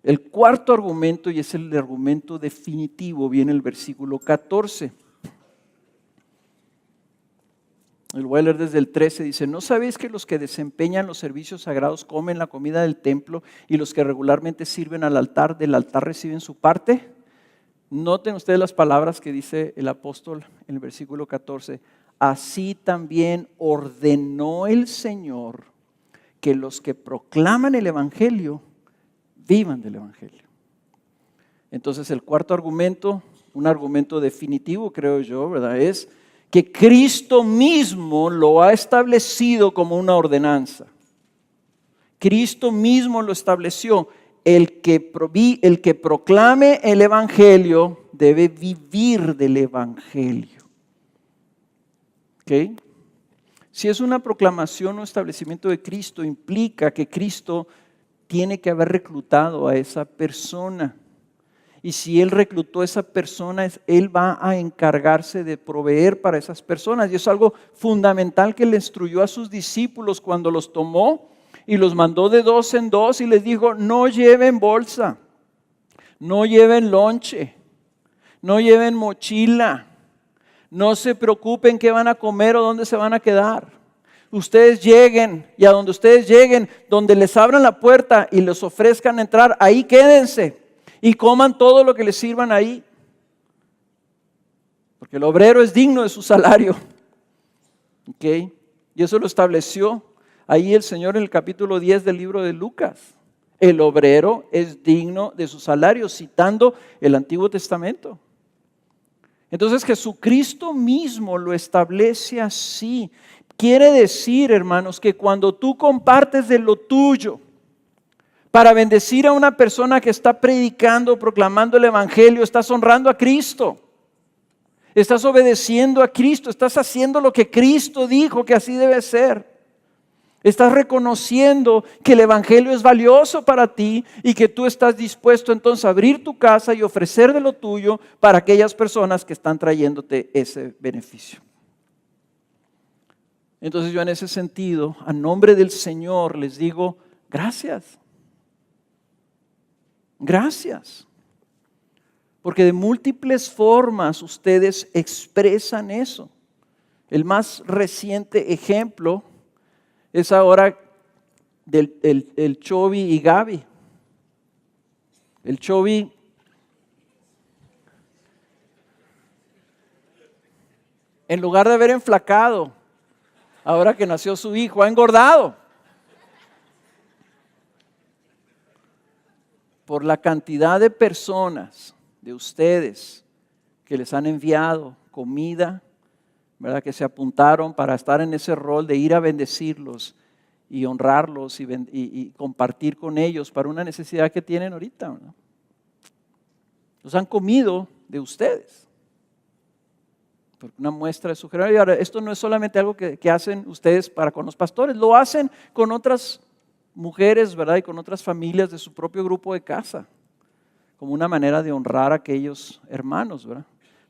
El cuarto argumento, y es el argumento definitivo, viene el versículo 14. Lo voy a leer desde el 13, dice, ¿no sabéis que los que desempeñan los servicios sagrados comen la comida del templo y los que regularmente sirven al altar, del altar reciben su parte? Noten ustedes las palabras que dice el apóstol en el versículo 14. Así también ordenó el Señor que los que proclaman el evangelio vivan del evangelio. Entonces el cuarto argumento, un argumento definitivo creo yo, ¿verdad? Es que Cristo mismo lo ha establecido como una ordenanza. Cristo mismo lo estableció. El que proclame el evangelio debe vivir del evangelio. ¿Ok? Si es una proclamación o establecimiento de Cristo, implica que Cristo tiene que haber reclutado a esa persona. Y si Él reclutó a esa persona, Él va a encargarse de proveer para esas personas. Y es algo fundamental que le instruyó a sus discípulos cuando los tomó y los mandó de 2 en 2 y les dijo, no lleven bolsa, no lleven lonche, no lleven mochila, no se preocupen qué van a comer o dónde se van a quedar. Ustedes lleguen y a donde ustedes lleguen, donde les abran la puerta y les ofrezcan entrar, ahí quédense. Y coman todo lo que les sirvan ahí. Porque el obrero es digno de su salario. ¿Okay? Y eso lo estableció ahí el Señor en el capítulo 10 del libro de Lucas. El obrero es digno de su salario, citando el Antiguo Testamento. Entonces Jesucristo mismo lo establece así. Quiere decir, hermanos, que cuando tú compartes de lo tuyo, para bendecir a una persona que está predicando, proclamando el evangelio, estás honrando a Cristo. Estás obedeciendo a Cristo, estás haciendo lo que Cristo dijo que así debe ser. Estás reconociendo que el evangelio es valioso para ti y que tú estás dispuesto entonces a abrir tu casa y ofrecer de lo tuyo para aquellas personas que están trayéndote ese beneficio. Entonces yo en ese sentido, a nombre del Señor les digo, gracias. Gracias, porque de múltiples formas ustedes expresan eso. El más reciente ejemplo es ahora del Chovi y Gaby. El Chovi en lugar de haber enflacado, ahora que nació su hijo, ha engordado. Por la cantidad de personas de ustedes que les han enviado comida, ¿verdad? Que se apuntaron para estar en ese rol de ir a bendecirlos y honrarlos y compartir con ellos para una necesidad que tienen ahorita, ¿verdad? Los han comido de ustedes. Por una muestra de su generosidad. Y ahora, esto no es solamente algo que hacen ustedes para con los pastores, lo hacen con otras mujeres, ¿verdad? Y con otras familias de su propio grupo de casa, como una manera de honrar a aquellos hermanos, ¿verdad?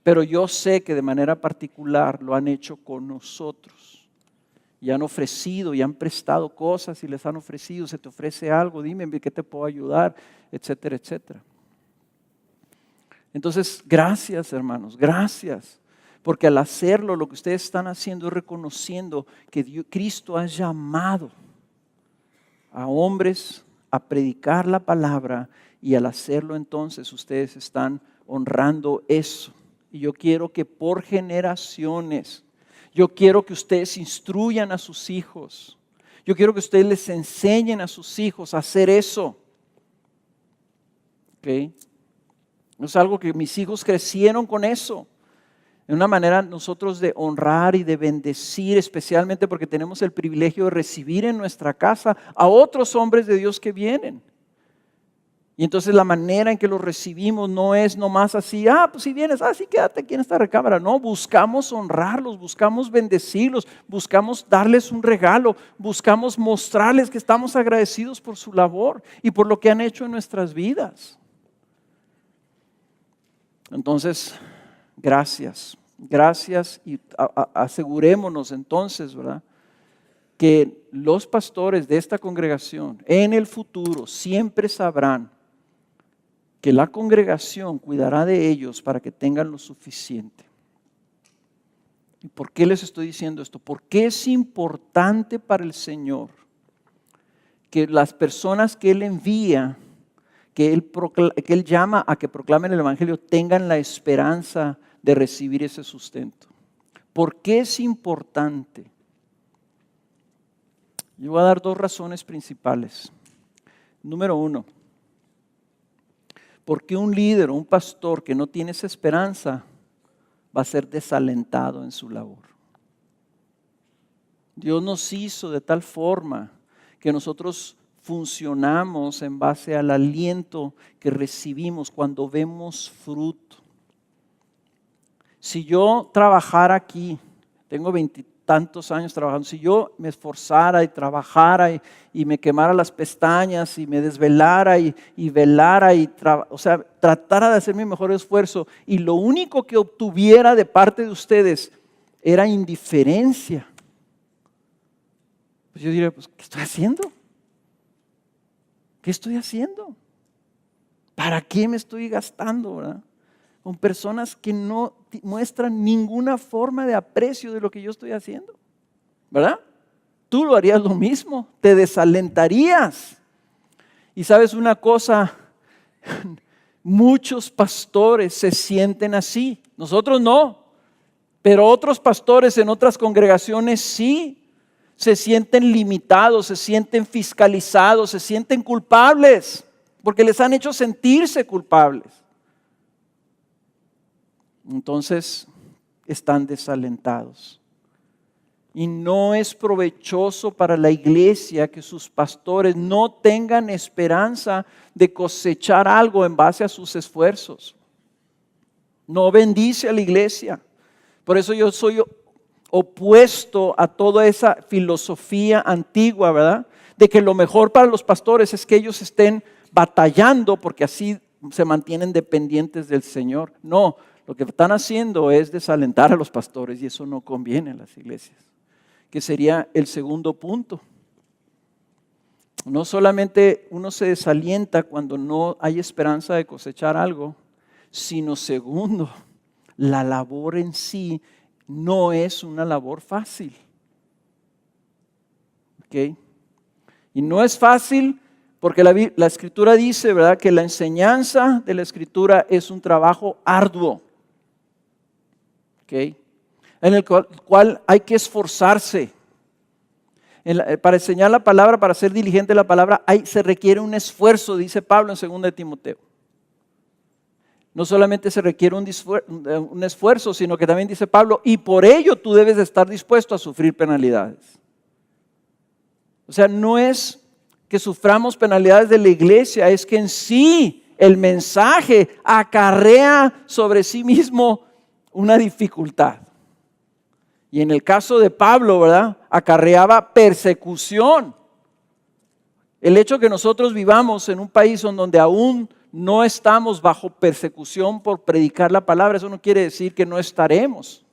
Pero yo sé que de manera particular lo han hecho con nosotros. Y han ofrecido, y han prestado cosas y les han ofrecido, se te ofrece algo, dime en qué te puedo ayudar, etcétera, etcétera. Entonces, gracias hermanos, gracias. Porque al hacerlo, lo que ustedes están haciendo es reconociendo que Cristo ha llamado a hombres a predicar la palabra, y al hacerlo entonces ustedes están honrando eso. Y yo quiero que por generaciones, yo quiero que ustedes instruyan a sus hijos. Yo quiero que ustedes les enseñen a sus hijos a hacer eso. ¿Okay? Es algo que mis hijos crecieron con eso. De una manera nosotros de honrar y de bendecir, especialmente porque tenemos el privilegio de recibir en nuestra casa a otros hombres de Dios que vienen. Y entonces la manera en que los recibimos no es nomás así, pues si vienes, sí, quédate aquí en esta recámara. No, buscamos honrarlos, buscamos bendecirlos, buscamos darles un regalo, buscamos mostrarles que estamos agradecidos por su labor y por lo que han hecho en nuestras vidas. Entonces, gracias y asegurémonos entonces, ¿verdad?, que los pastores de esta congregación en el futuro siempre sabrán que la congregación cuidará de ellos para que tengan lo suficiente. ¿Y por qué les estoy diciendo esto? Porque es importante para el Señor que las personas que Él envía, que Él llama a que proclamen el Evangelio, tengan la esperanza de recibir ese sustento. ¿Por qué es importante? Yo voy a dar 2 razones principales. Número 1, porque un líder o un pastor que no tiene esa esperanza va a ser desalentado en su labor. Dios nos hizo de tal forma que nosotros funcionamos en base al aliento que recibimos cuando vemos fruto. Si yo trabajara aquí, tengo 20-tantos años trabajando, si yo me esforzara y trabajara y me quemara las pestañas y me desvelara y velara tratara de hacer mi mejor esfuerzo, y lo único que obtuviera de parte de ustedes era indiferencia, pues yo diría, ¿qué estoy haciendo? ¿Qué estoy haciendo? ¿Para qué me estoy gastando, verdad? Con personas que no muestran ninguna forma de aprecio de lo que yo estoy haciendo, ¿verdad? Tú lo harías lo mismo, te desalentarías. Y sabes una cosa, muchos pastores se sienten así, nosotros no, pero otros pastores en otras congregaciones sí, se sienten limitados, se sienten fiscalizados, se sienten culpables, porque les han hecho sentirse culpables. Entonces están desalentados. Y no es provechoso para la iglesia que sus pastores no tengan esperanza de cosechar algo en base a sus esfuerzos. No bendice a la iglesia. Por eso yo soy opuesto a toda esa filosofía antigua, ¿verdad?, de que lo mejor para los pastores es que ellos estén batallando porque así se mantienen dependientes del Señor. No. Lo que están haciendo es desalentar a los pastores, y eso no conviene a las iglesias, que sería el segundo punto. No solamente uno se desalienta cuando no hay esperanza de cosechar algo, sino segundo, la labor en sí no es una labor fácil. ¿Okay? Y no es fácil porque la Escritura dice, ¿verdad?, que la enseñanza de la Escritura es un trabajo arduo. Okay. En el cual hay que esforzarse. Para enseñar la palabra, para ser diligente en la palabra, se requiere un esfuerzo, dice Pablo en 2 de Timoteo. No solamente se requiere un esfuerzo, sino que también dice Pablo, y por ello tú debes de estar dispuesto a sufrir penalidades. O sea, no es que suframos penalidades de la iglesia, es que en sí el mensaje acarrea sobre sí mismo una dificultad. Y en el caso de Pablo, ¿verdad?, acarreaba persecución. El hecho que nosotros vivamos en un país donde aún no estamos bajo persecución por predicar la palabra, eso no quiere decir que no estaremos.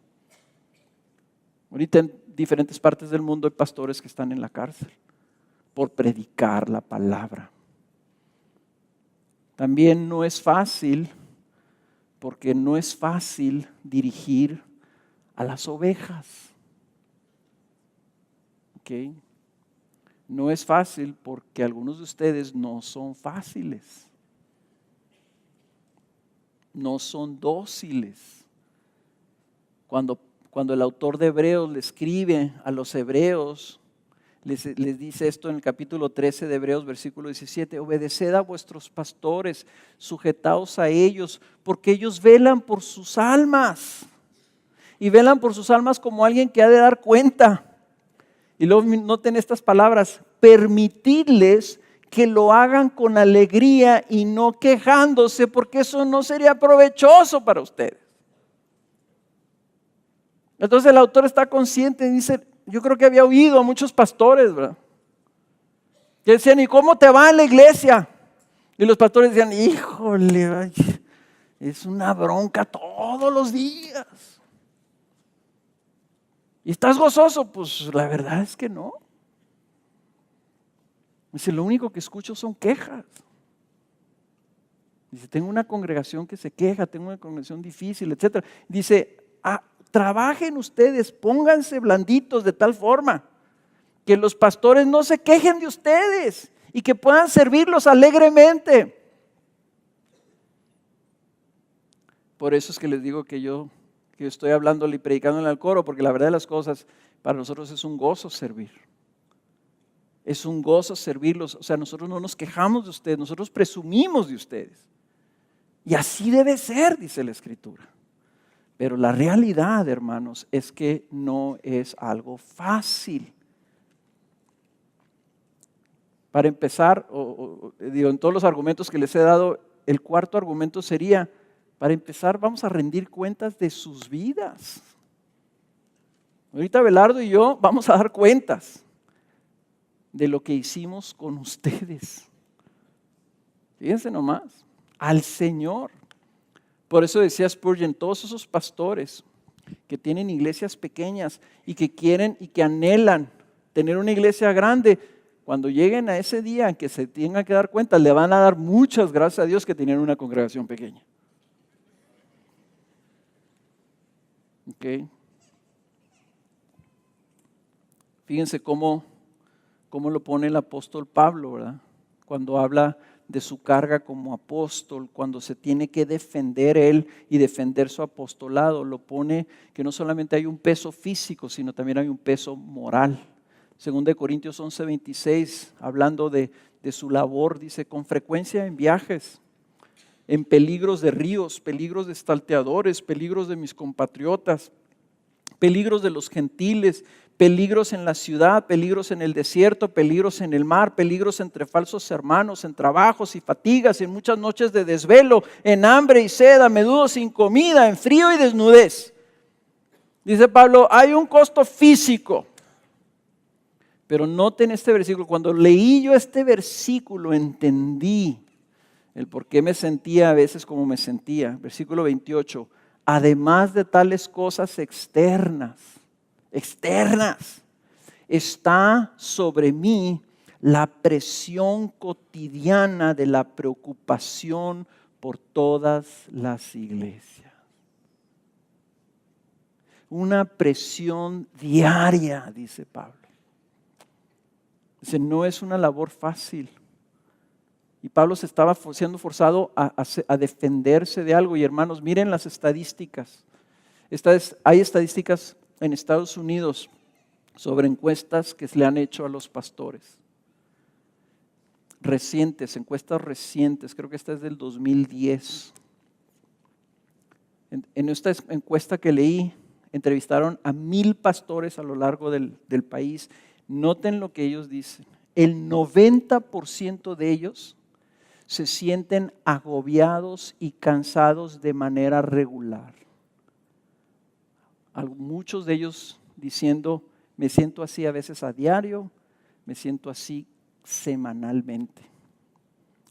Ahorita en diferentes partes del mundo hay pastores que están en la cárcel por predicar la palabra. También no es fácil, porque no es fácil dirigir a las ovejas. ¿Ok? No es fácil porque algunos de ustedes no son fáciles. No son dóciles. Cuando el autor de Hebreos le escribe a los hebreos, les dice esto en el capítulo 13 de Hebreos, versículo 17: obedeced a vuestros pastores, sujetaos a ellos, porque ellos velan por sus almas. Y velan por sus almas como alguien que ha de dar cuenta. Y luego noten estas palabras: permitidles que lo hagan con alegría y no quejándose, porque eso no sería provechoso para ustedes. Entonces el autor está consciente y dice, yo creo que había oído a muchos pastores, ¿verdad?, que decían, ¿y cómo te va en la iglesia? Y los pastores decían, híjole, ay, es una bronca todos los días. ¿Y estás gozoso? Pues la verdad es que no. Dice, lo único que escucho son quejas. Dice, tengo una congregación que se queja, tengo una congregación difícil, etc. Dice, trabajen ustedes, pónganse blanditos de tal forma que los pastores no se quejen de ustedes y que puedan servirlos alegremente. Por eso es que les digo que yo estoy hablándole y predicándole al coro, porque la verdad de las cosas, para nosotros es un gozo servir. Es un gozo servirlos. O sea, nosotros no nos quejamos de ustedes, nosotros presumimos de ustedes. Y así debe ser, dice la Escritura. Pero la realidad, hermanos, es que no es algo fácil. Para empezar, en todos los argumentos que les he dado, el cuarto argumento sería, para empezar, vamos a rendir cuentas de sus vidas. Ahorita Belardo y yo vamos a dar cuentas de lo que hicimos con ustedes. Fíjense nomás, al Señor. Por eso decía Spurgeon, todos esos pastores que tienen iglesias pequeñas y que quieren y que anhelan tener una iglesia grande, cuando lleguen a ese día en que se tengan que dar cuenta, le van a dar muchas gracias a Dios que tenían una congregación pequeña. ¿Ok? Fíjense cómo lo pone el apóstol Pablo, ¿verdad? Cuando habla de su carga como apóstol, cuando se tiene que defender él y defender su apostolado, lo pone que no solamente hay un peso físico, sino también hay un peso moral. Según de Corintios 11:26, hablando de su labor, dice, con frecuencia en viajes, en peligros de ríos, peligros de salteadores, peligros de mis compatriotas, peligros de los gentiles, peligros en la ciudad, peligros en el desierto, peligros en el mar, peligros entre falsos hermanos, en trabajos y fatigas, en muchas noches de desvelo, en hambre y sed, a menudo sin comida, en frío y desnudez. Dice Pablo, hay un costo físico. Pero noten este versículo, cuando leí yo este versículo entendí el por qué me sentía a veces como me sentía. Versículo 28, además de tales cosas externas, está sobre mí la presión cotidiana de la preocupación por todas las iglesias. Una presión diaria, dice Pablo. Dice, no es una labor fácil. Y Pablo se estaba siendo forzado a defenderse de algo. Y hermanos, miren las estadísticas. Hay estadísticas en Estados Unidos sobre encuestas que se le han hecho a los pastores. Encuestas recientes, creo que esta es del 2010. En esta encuesta que leí, entrevistaron a 1,000 pastores a lo largo del país. Noten lo que ellos dicen. El 90% de ellos se sienten agobiados y cansados de manera regular. Muchos de ellos diciendo, me siento así a veces a diario, me siento así semanalmente.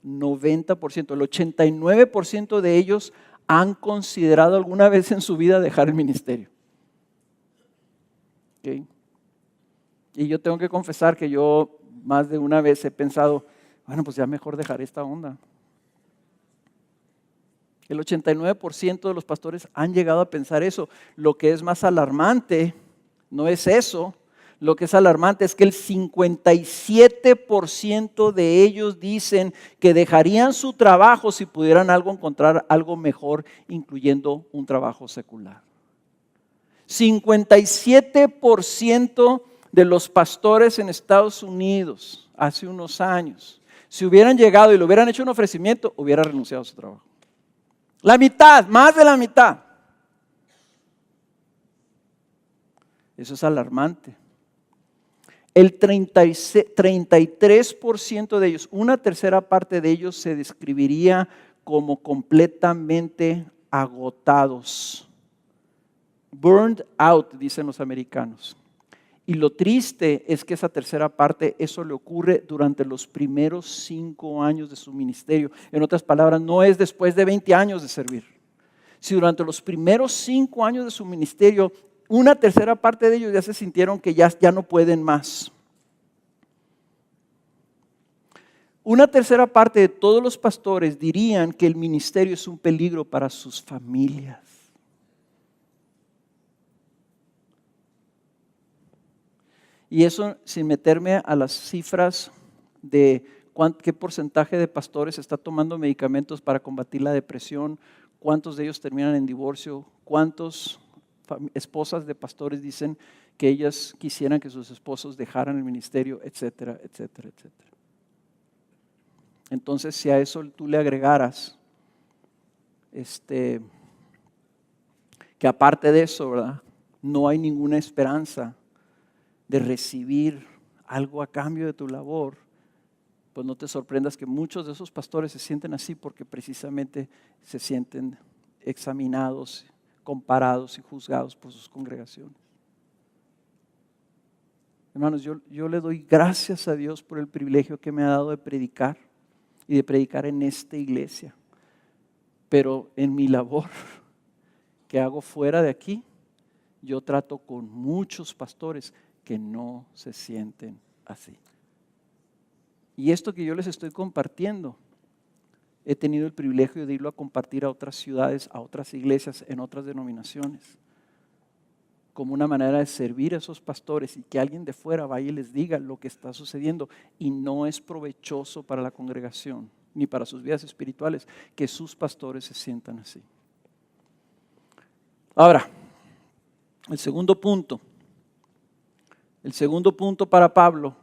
90%. El 89% de ellos han considerado alguna vez en su vida dejar el ministerio. ¿Okay? Y yo tengo que confesar que yo más de una vez he pensado, bueno, pues ya mejor dejar esta onda. El 89% de los pastores han llegado a pensar eso. Lo que es más alarmante no es eso. Lo que es alarmante es que el 57% de ellos dicen que dejarían su trabajo si pudieran encontrar algo mejor, incluyendo un trabajo secular. 57% de los pastores en Estados Unidos hace unos años, si hubieran llegado y le hubieran hecho un ofrecimiento, hubieran renunciado a su trabajo. La mitad, más de la mitad. Eso es alarmante. El 33% de ellos, una tercera parte de ellos se describiría como completamente agotados. Burned out, dicen los americanos. Y lo triste es que esa tercera parte, eso le ocurre durante los primeros 5 años de su ministerio. En otras palabras, no es después de 20 años de servir. Si durante los primeros 5 años de su ministerio, una tercera parte de ellos ya se sintieron que ya no pueden más. Una tercera parte de todos los pastores dirían que el ministerio es un peligro para sus familias. Y eso sin meterme a las cifras de qué porcentaje de pastores está tomando medicamentos para combatir la depresión, cuántos de ellos terminan en divorcio, cuántas esposas de pastores dicen que ellas quisieran que sus esposos dejaran el ministerio, etcétera, etcétera, etcétera. Entonces, si a eso tú le agregaras, que aparte de eso, ¿verdad? No hay ninguna esperanza de recibir algo a cambio de tu labor, pues no te sorprendas que muchos de esos pastores se sienten así porque precisamente se sienten examinados, comparados y juzgados por sus congregaciones. Hermanos, yo le doy gracias a Dios por el privilegio que me ha dado de predicar y de predicar en esta iglesia. Pero en mi labor que hago fuera de aquí, yo trato con muchos pastores que no se sienten así. Y esto que yo les estoy compartiendo, he tenido el privilegio de irlo a compartir a otras ciudades, a otras iglesias, en otras denominaciones, como una manera de servir a esos pastores y que alguien de fuera vaya y les diga lo que está sucediendo. Y no es provechoso para la congregación, ni para sus vidas espirituales, que sus pastores se sientan así. Ahora, el segundo punto para Pablo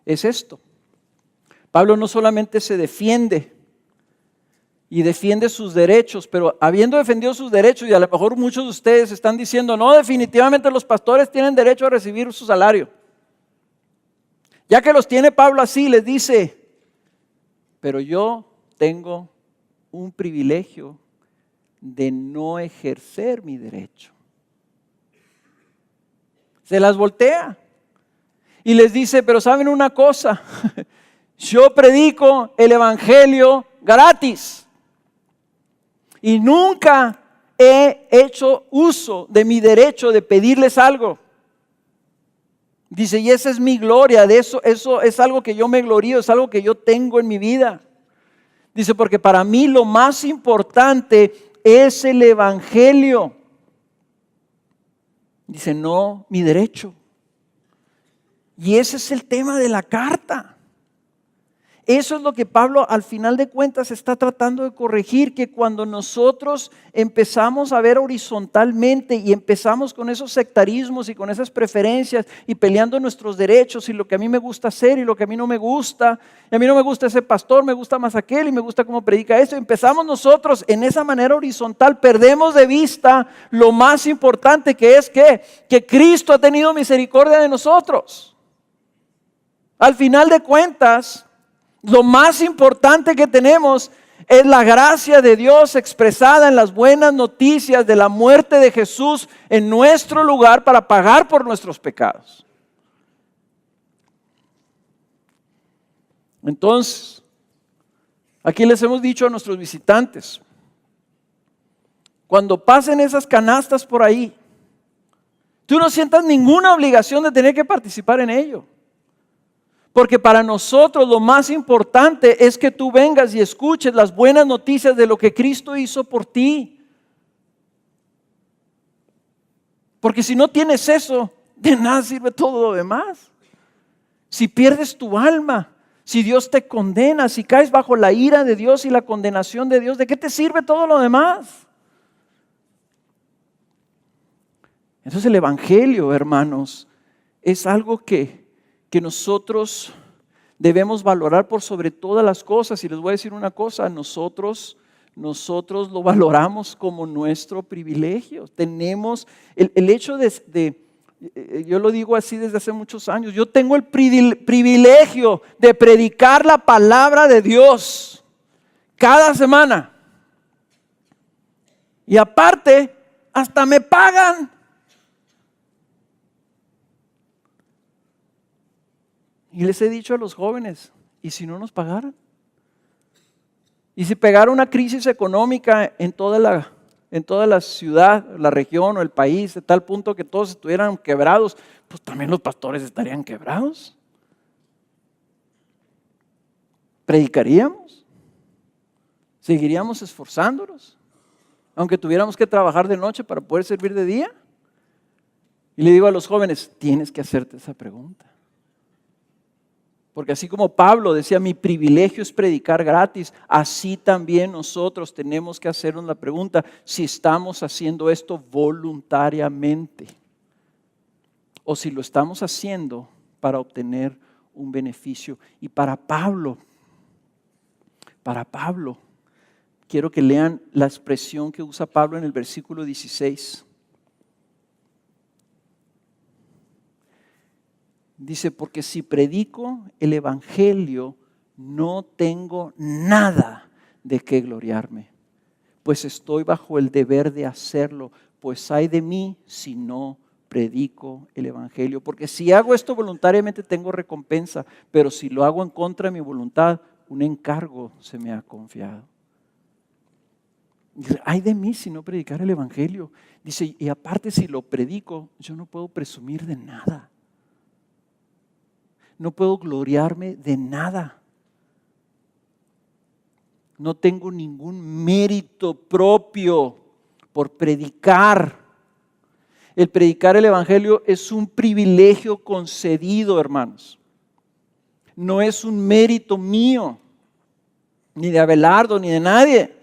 es esto. Pablo no solamente se defiende y defiende sus derechos, pero habiendo defendido sus derechos, y a lo mejor muchos de ustedes están diciendo, no, definitivamente los pastores tienen derecho a recibir su salario. Ya que los tiene Pablo así, les dice, pero yo tengo un privilegio de no ejercer mi derecho. Se las voltea y les dice, pero ¿saben una cosa? Yo predico el evangelio gratis y nunca he hecho uso de mi derecho de pedirles algo. Dice, y esa es mi gloria, de eso es algo que yo me glorío, es algo que yo tengo en mi vida. Dice, porque para mí lo más importante es el evangelio. Dice, no mi derecho. Y ese es el tema de la carta. Eso es lo que Pablo al final de cuentas está tratando de corregir, que cuando nosotros empezamos a ver horizontalmente y empezamos con esos sectarismos y con esas preferencias y peleando nuestros derechos y lo que a mí me gusta hacer y lo que a mí no me gusta, y a mí no me gusta ese pastor, me gusta más aquel y me gusta cómo predica esto, empezamos nosotros en esa manera horizontal, perdemos de vista lo más importante que es que Cristo ha tenido misericordia de nosotros. Al final de cuentas, lo más importante que tenemos es la gracia de Dios expresada en las buenas noticias de la muerte de Jesús en nuestro lugar para pagar por nuestros pecados. Entonces, Aquí les hemos dicho a nuestros visitantes, cuando pasen esas canastas por ahí, tú no sientas ninguna obligación de tener que participar en ello. Porque para nosotros lo más importante es que tú vengas y escuches las buenas noticias de lo que Cristo hizo por ti. Porque si no tienes eso, de nada sirve todo lo demás. Si pierdes tu alma, si Dios te condena, si caes bajo la ira de Dios y la condenación de Dios, ¿de qué te sirve todo lo demás? Entonces el Evangelio, hermanos, es algo que nosotros debemos valorar por sobre todas las cosas. Y les voy a decir una cosa, nosotros lo valoramos como nuestro privilegio. Tenemos el hecho yo lo digo así desde hace muchos años, yo tengo el privilegio de predicar la palabra de Dios cada semana. Y aparte, hasta me pagan. Y les he dicho a los jóvenes, ¿y si no nos pagaran? ¿Y si pegara una crisis económica en toda la ciudad, la región o el país, de tal punto que todos estuvieran quebrados, pues también los pastores estarían quebrados? ¿Predicaríamos? ¿Seguiríamos esforzándonos? Aunque tuviéramos que trabajar de noche para poder servir de día. Y le digo a los jóvenes, tienes que hacerte esa pregunta. Porque así como Pablo decía, mi privilegio es predicar gratis, así también nosotros tenemos que hacernos la pregunta si estamos haciendo esto voluntariamente o si lo estamos haciendo para obtener un beneficio. Y para Pablo, quiero que lean la expresión que usa Pablo en el versículo 16. Dice, porque si predico el evangelio, no tengo nada de qué gloriarme, pues estoy bajo el deber de hacerlo, pues ay de mí si no predico el evangelio. Porque si hago esto voluntariamente tengo recompensa, pero si lo hago en contra de mi voluntad, un encargo se me ha confiado. Dice, ay de mí si no predicar el evangelio. Dice, y aparte si lo predico, yo no puedo presumir de nada. No puedo gloriarme de nada. No tengo ningún mérito propio por predicar. El predicar el evangelio es un privilegio concedido, hermanos. No es un mérito mío, ni de Abelardo, ni de nadie.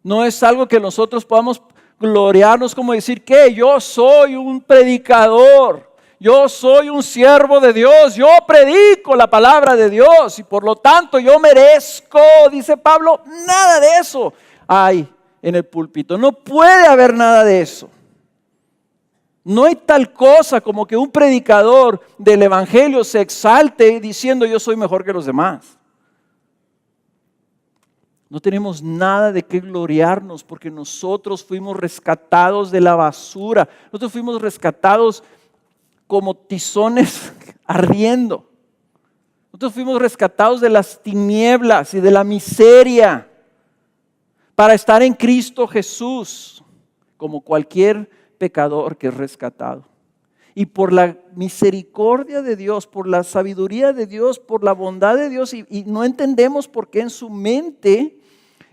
No es algo que nosotros podamos gloriarnos como decir que yo soy un predicador. Yo soy un siervo de Dios, yo predico la palabra de Dios y por lo tanto yo merezco, dice Pablo, nada de eso hay en el púlpito. No puede haber nada de eso. No hay tal cosa como que un predicador del evangelio se exalte diciendo yo soy mejor que los demás. No tenemos nada de qué gloriarnos porque nosotros fuimos rescatados de la basura. Nosotros fuimos rescatados como tizones ardiendo. Nosotros fuimos rescatados de las tinieblas y de la miseria para estar en Cristo Jesús, como cualquier pecador que es rescatado. Y por la misericordia de Dios, por la sabiduría de Dios, por la bondad de Dios, y no entendemos por qué en su mente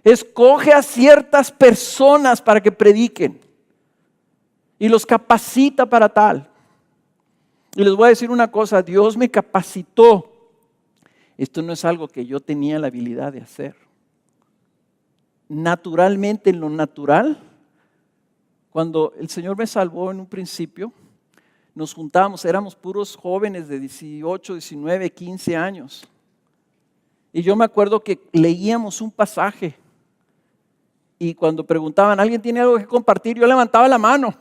escoge a ciertas personas para que prediquen y los capacita para tal. Y les voy a decir una cosa, Dios me capacitó. Esto no es algo que yo tenía la habilidad de hacer. Naturalmente, en lo natural, cuando el Señor me salvó en un principio, nos juntábamos, éramos puros jóvenes de 18, 19, 15 años. Y yo me acuerdo que leíamos un pasaje y cuando preguntaban, ¿alguien tiene algo que compartir? Yo levantaba la mano.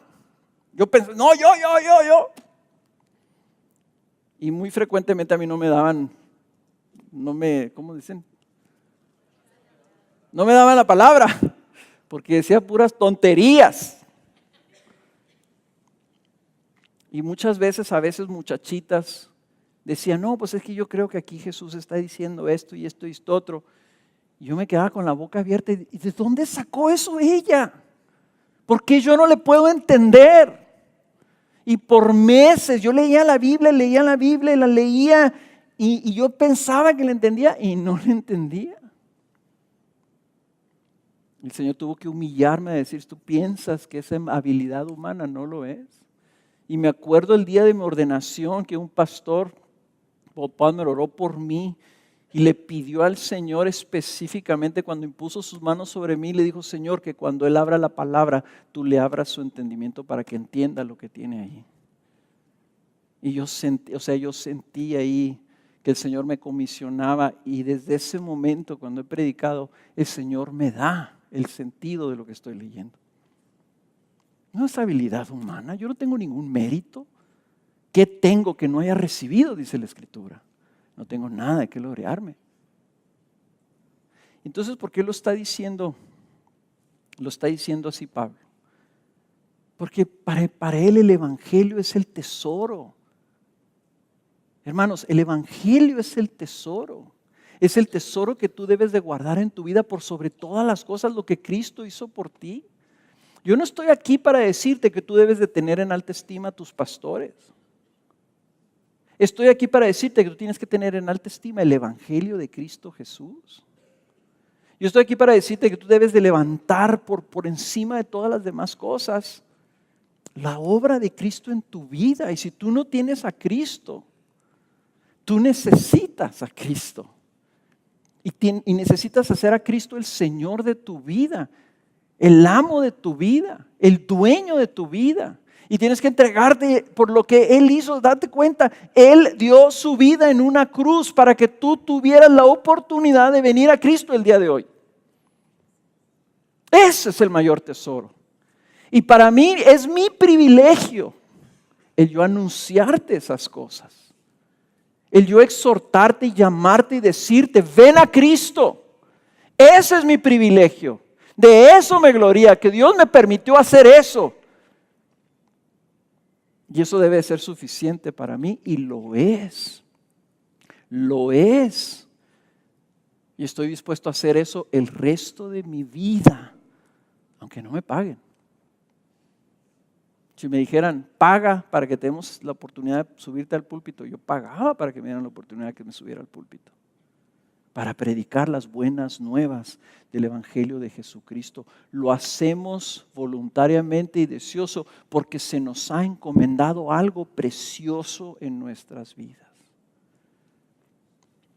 Yo pensé, no, yo. Y muy frecuentemente a mí ¿cómo dicen? No me daban la palabra, porque decía puras tonterías. Y muchas veces, muchachitas decían, no, pues es que yo creo que aquí Jesús está diciendo esto y esto y esto otro. Y yo me quedaba con la boca abierta. ¿Y de dónde sacó eso ella? ¿Por qué yo no le puedo entender? Y por meses yo leía la Biblia y la leía y yo pensaba que la entendía y no la entendía. El Señor tuvo que humillarme a decir, tú piensas que esa habilidad humana no lo es. Y me acuerdo el día de mi ordenación que un pastor, Bob Palmer, oró por mí y le pidió al Señor específicamente cuando impuso sus manos sobre mí, le dijo, Señor, que cuando Él abra la palabra, tú le abras su entendimiento para que entienda lo que tiene ahí. Y yo sentí ahí que el Señor me comisionaba y desde ese momento cuando he predicado, el Señor me da el sentido de lo que estoy leyendo. No es habilidad humana, yo no tengo ningún mérito. ¿Qué tengo que no haya recibido? Dice la Escritura. No tengo nada de qué gloriarme. Entonces, ¿por qué lo está diciendo? Lo está diciendo así Pablo. Porque para él el Evangelio es el tesoro. Hermanos, el Evangelio es el tesoro. Es el tesoro que tú debes de guardar en tu vida por sobre todas las cosas, lo que Cristo hizo por ti. Yo no estoy aquí para decirte que tú debes de tener en alta estima a tus pastores. Estoy aquí para decirte que tú tienes que tener en alta estima el Evangelio de Cristo Jesús. Yo estoy aquí para decirte que tú debes de levantar por encima de todas las demás cosas la obra de Cristo en tu vida. Y si tú no tienes a Cristo, tú necesitas a Cristo. Y necesitas hacer a Cristo el Señor de tu vida, el amo de tu vida, el dueño de tu vida. Y tienes que entregarte por lo que Él hizo. Date cuenta, Él dio su vida en una cruz para que tú tuvieras la oportunidad de venir a Cristo el día de hoy. Ese es el mayor tesoro. Y para mí es mi privilegio el yo anunciarte esas cosas. El yo exhortarte y llamarte y decirte, ven a Cristo. Ese es mi privilegio. De eso me gloria, que Dios me permitió hacer eso. Y eso debe ser suficiente para mí y lo es. Lo es. Y estoy dispuesto a hacer eso el resto de mi vida, aunque no me paguen. Si me dijeran, paga para que tengamos la oportunidad de subirte al púlpito, yo pagaba para que me dieran la oportunidad de que me subiera al púlpito. Para predicar las buenas nuevas del Evangelio de Jesucristo. Lo hacemos voluntariamente y deseoso porque se nos ha encomendado algo precioso en nuestras vidas.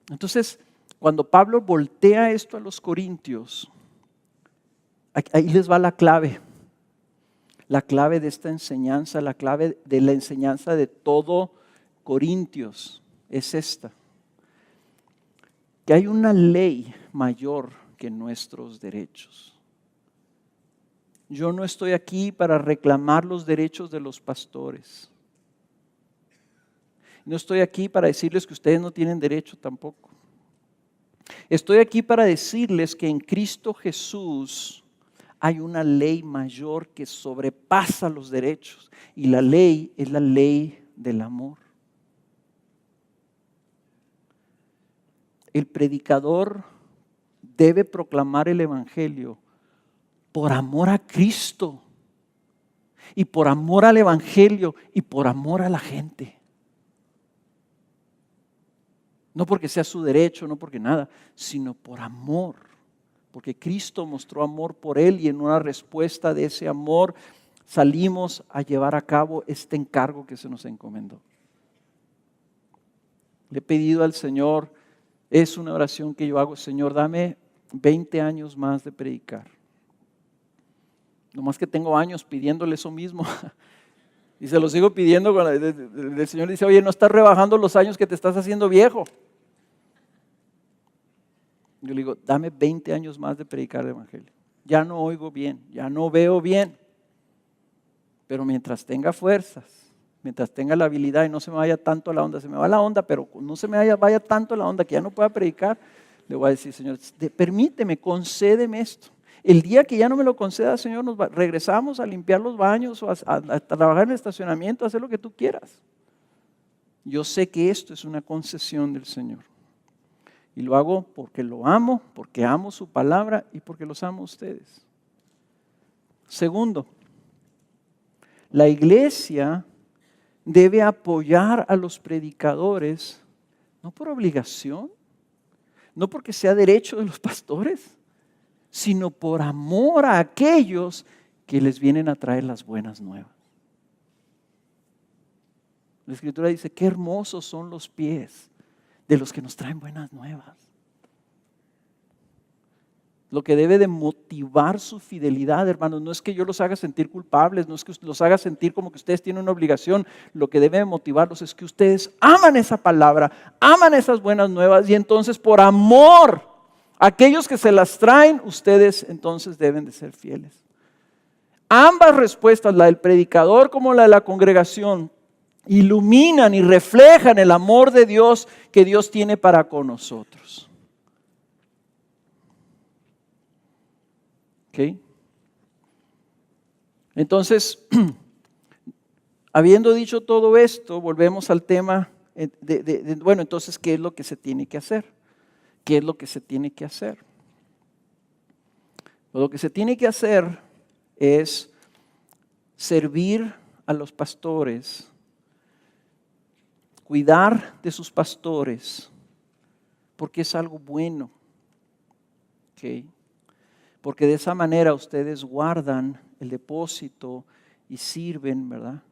Entonces, cuando Pablo voltea esto a los corintios, ahí les va la clave. La clave de esta enseñanza, la clave de la enseñanza de todo Corintios es esta. Que hay una ley mayor que nuestros derechos. Yo no estoy aquí para reclamar los derechos de los pastores. No estoy aquí para decirles que ustedes no tienen derecho tampoco. Estoy aquí para decirles que en Cristo Jesús hay una ley mayor que sobrepasa los derechos. Y la ley es la ley del amor. El predicador debe proclamar el Evangelio por amor a Cristo y por amor al Evangelio y por amor a la gente. No porque sea su derecho, no porque nada, sino por amor. Porque Cristo mostró amor por él y en una respuesta de ese amor salimos a llevar a cabo este encargo que se nos encomendó. Le he pedido al Señor, es una oración que yo hago, Señor, dame 20 años más de predicar. Nomás que tengo años pidiéndole eso mismo. Y se lo sigo pidiendo cuando el Señor dice, oye, no estás rebajando los años que te estás haciendo viejo. Yo le digo, dame 20 años más de predicar el Evangelio. Ya no oigo bien, ya no veo bien. Pero mientras tenga fuerzas, mientras tenga la habilidad y no se me vaya tanto la onda, se me va la onda, pero no se me vaya tanto la onda que ya no pueda predicar, le voy a decir, Señor, permíteme, concédeme esto. El día que ya no me lo conceda, Señor, regresamos a limpiar los baños o a trabajar en el estacionamiento, a hacer lo que tú quieras. Yo sé que esto es una concesión del Señor. Y lo hago porque lo amo, porque amo su palabra y porque los amo a ustedes. Segundo, la iglesia debe apoyar a los predicadores, no por obligación, no porque sea derecho de los pastores, sino por amor a aquellos que les vienen a traer las buenas nuevas. La Escritura dice, qué hermosos son los pies de los que nos traen buenas nuevas. Lo que debe de motivar su fidelidad, hermanos, no es que yo los haga sentir culpables, no es que los haga sentir como que ustedes tienen una obligación. Lo que debe de motivarlos es que ustedes aman esa palabra, aman esas buenas nuevas y entonces por amor a aquellos que se las traen, ustedes entonces deben de ser fieles. Ambas respuestas, la del predicador como la de la congregación, iluminan y reflejan el amor de Dios que Dios tiene para con nosotros. ¿Okay? Entonces, habiendo dicho todo esto, volvemos al tema bueno, entonces, ¿qué es lo que se tiene que hacer? ¿Qué es lo que se tiene que hacer? Lo que se tiene que hacer es servir a los pastores, cuidar de sus pastores, porque es algo bueno. ¿Okay? Porque de esa manera ustedes guardan el depósito y sirven, ¿verdad?,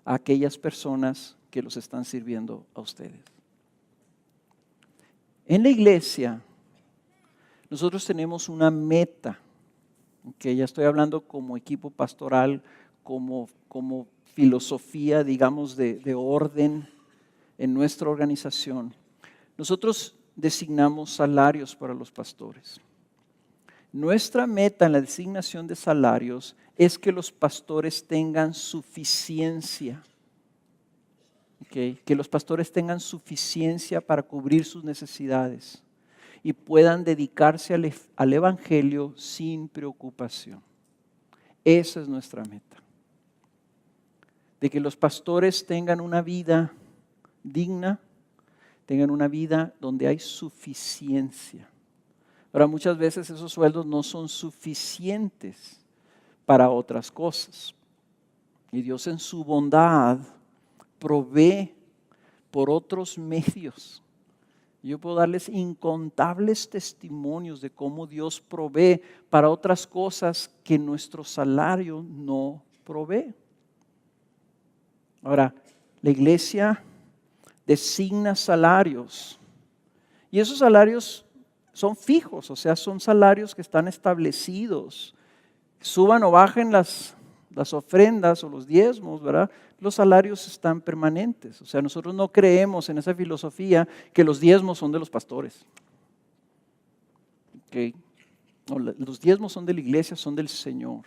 a aquellas personas que los están sirviendo a ustedes. En la iglesia, nosotros tenemos una meta, que ya estoy hablando como equipo pastoral, como filosofía, digamos, de orden en nuestra organización. Nosotros designamos salarios para los pastores. Nuestra meta en la designación de salarios es que los pastores tengan suficiencia. ¿Okay? Que los pastores tengan suficiencia para cubrir sus necesidades y puedan dedicarse al evangelio sin preocupación. Esa es nuestra meta. De que los pastores tengan una vida digna, tengan una vida donde hay suficiencia. Ahora, muchas veces esos sueldos no son suficientes para otras cosas. Y Dios en su bondad provee por otros medios. Yo puedo darles incontables testimonios de cómo Dios provee para otras cosas que nuestro salario no provee. Ahora, la iglesia designa salarios y esos salarios son fijos, o sea, son salarios que están establecidos. Suban o bajen las ofrendas o los diezmos, ¿verdad? Los salarios están permanentes. O sea, nosotros no creemos en esa filosofía que los diezmos son de los pastores. ¿Okay? No, los diezmos son de la iglesia, son del Señor.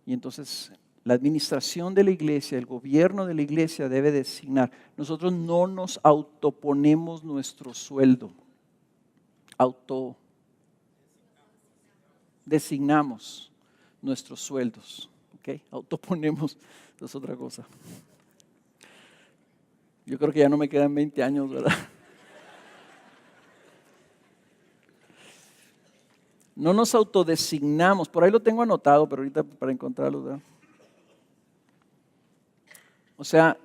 Y entonces la administración de la iglesia, el gobierno de la iglesia debe designar. Nosotros no nos autoponemos nuestro sueldo. Designamos nuestros sueldos. ¿Okay? Autoponemos, es otra cosa. Yo creo que ya no me quedan 20 años, ¿verdad? No nos autodesignamos. Por ahí lo tengo anotado, pero ahorita para encontrarlo, ¿verdad? O sea,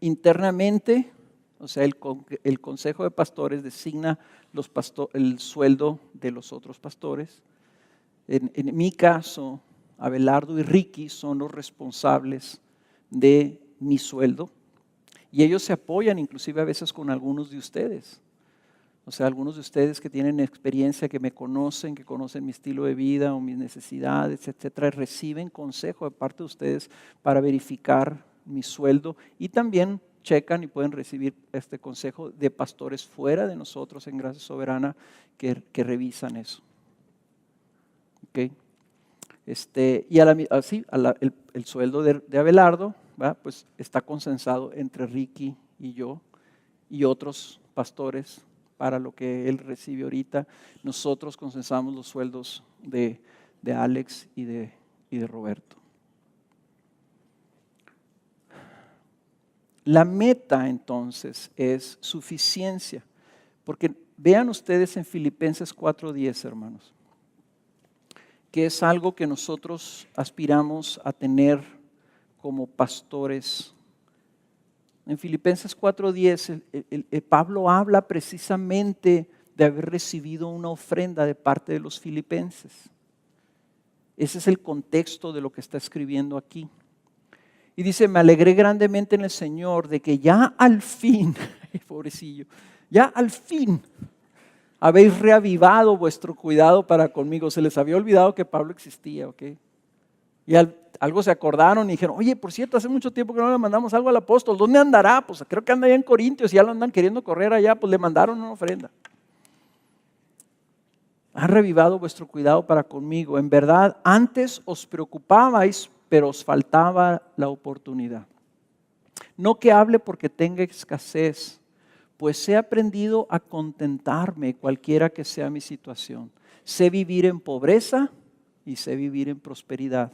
internamente, o sea, el Consejo de Pastores designa el sueldo de los otros pastores. En mi caso, Abelardo y Ricky son los responsables de mi sueldo y ellos se apoyan inclusive a veces con algunos de ustedes. O sea, algunos de ustedes que tienen experiencia, que me conocen, que conocen mi estilo de vida o mis necesidades, etcétera, reciben consejo de parte de ustedes para verificar mi sueldo y también checan y pueden recibir este consejo de pastores fuera de nosotros en Gracia Soberana que revisan eso. ¿Okay? Y el sueldo de Abelardo, ¿verdad? Pues está consensado entre Ricky y yo y otros pastores para lo que él recibe ahorita. Nosotros consensamos los sueldos de Alex y de Roberto. La meta entonces es suficiencia, porque Vean ustedes en Filipenses 4:10, hermanos, que es algo que nosotros aspiramos a tener como pastores. En Filipenses 4:10, Pablo habla precisamente de haber recibido una ofrenda de parte de los filipenses. Ese es el contexto de lo que está escribiendo aquí. Y dice, me alegré grandemente en el Señor de que ya al fin, pobrecillo, ya al fin habéis reavivado vuestro cuidado para conmigo. Se les había olvidado que Pablo existía, ¿ok? Y algo se acordaron y dijeron, oye, por cierto, hace mucho tiempo que no le mandamos algo al apóstol. ¿Dónde andará? Pues creo que anda allá en Corintios y ya lo andan queriendo correr allá. Pues le mandaron una ofrenda. Ha revivado vuestro cuidado para conmigo. En verdad, antes os preocupabais, pero os faltaba la oportunidad. No que hable porque tenga escasez, pues he aprendido a contentarme cualquiera que sea mi situación. Sé vivir en pobreza y sé vivir en prosperidad.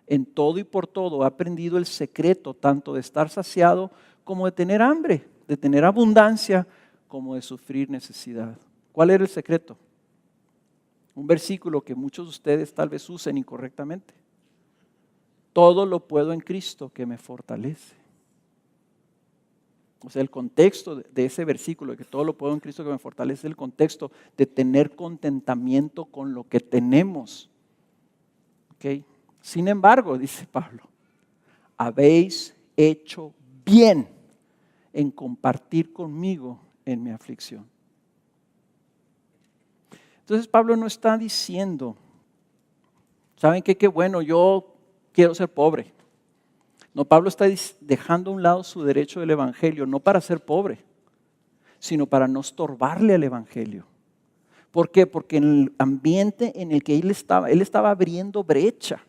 En todo y por todo he aprendido el secreto tanto de estar saciado como de tener hambre, de tener abundancia como de sufrir necesidad. ¿Cuál era el secreto? Un versículo que muchos de ustedes tal vez usen incorrectamente. Todo lo puedo en Cristo que me fortalece. O sea, el contexto de ese versículo, de que todo lo puedo en Cristo que me fortalece, es el contexto de tener contentamiento con lo que tenemos. ¿Okay? Sin embargo, dice Pablo, habéis hecho bien en compartir conmigo en mi aflicción. Entonces Pablo no está diciendo, ¿saben qué? Qué bueno, yo quiero ser pobre. No, Pablo está dejando a un lado su derecho del evangelio, no para ser pobre, sino para no estorbarle al evangelio. ¿Por qué? Porque en el ambiente en el que él estaba abriendo brecha.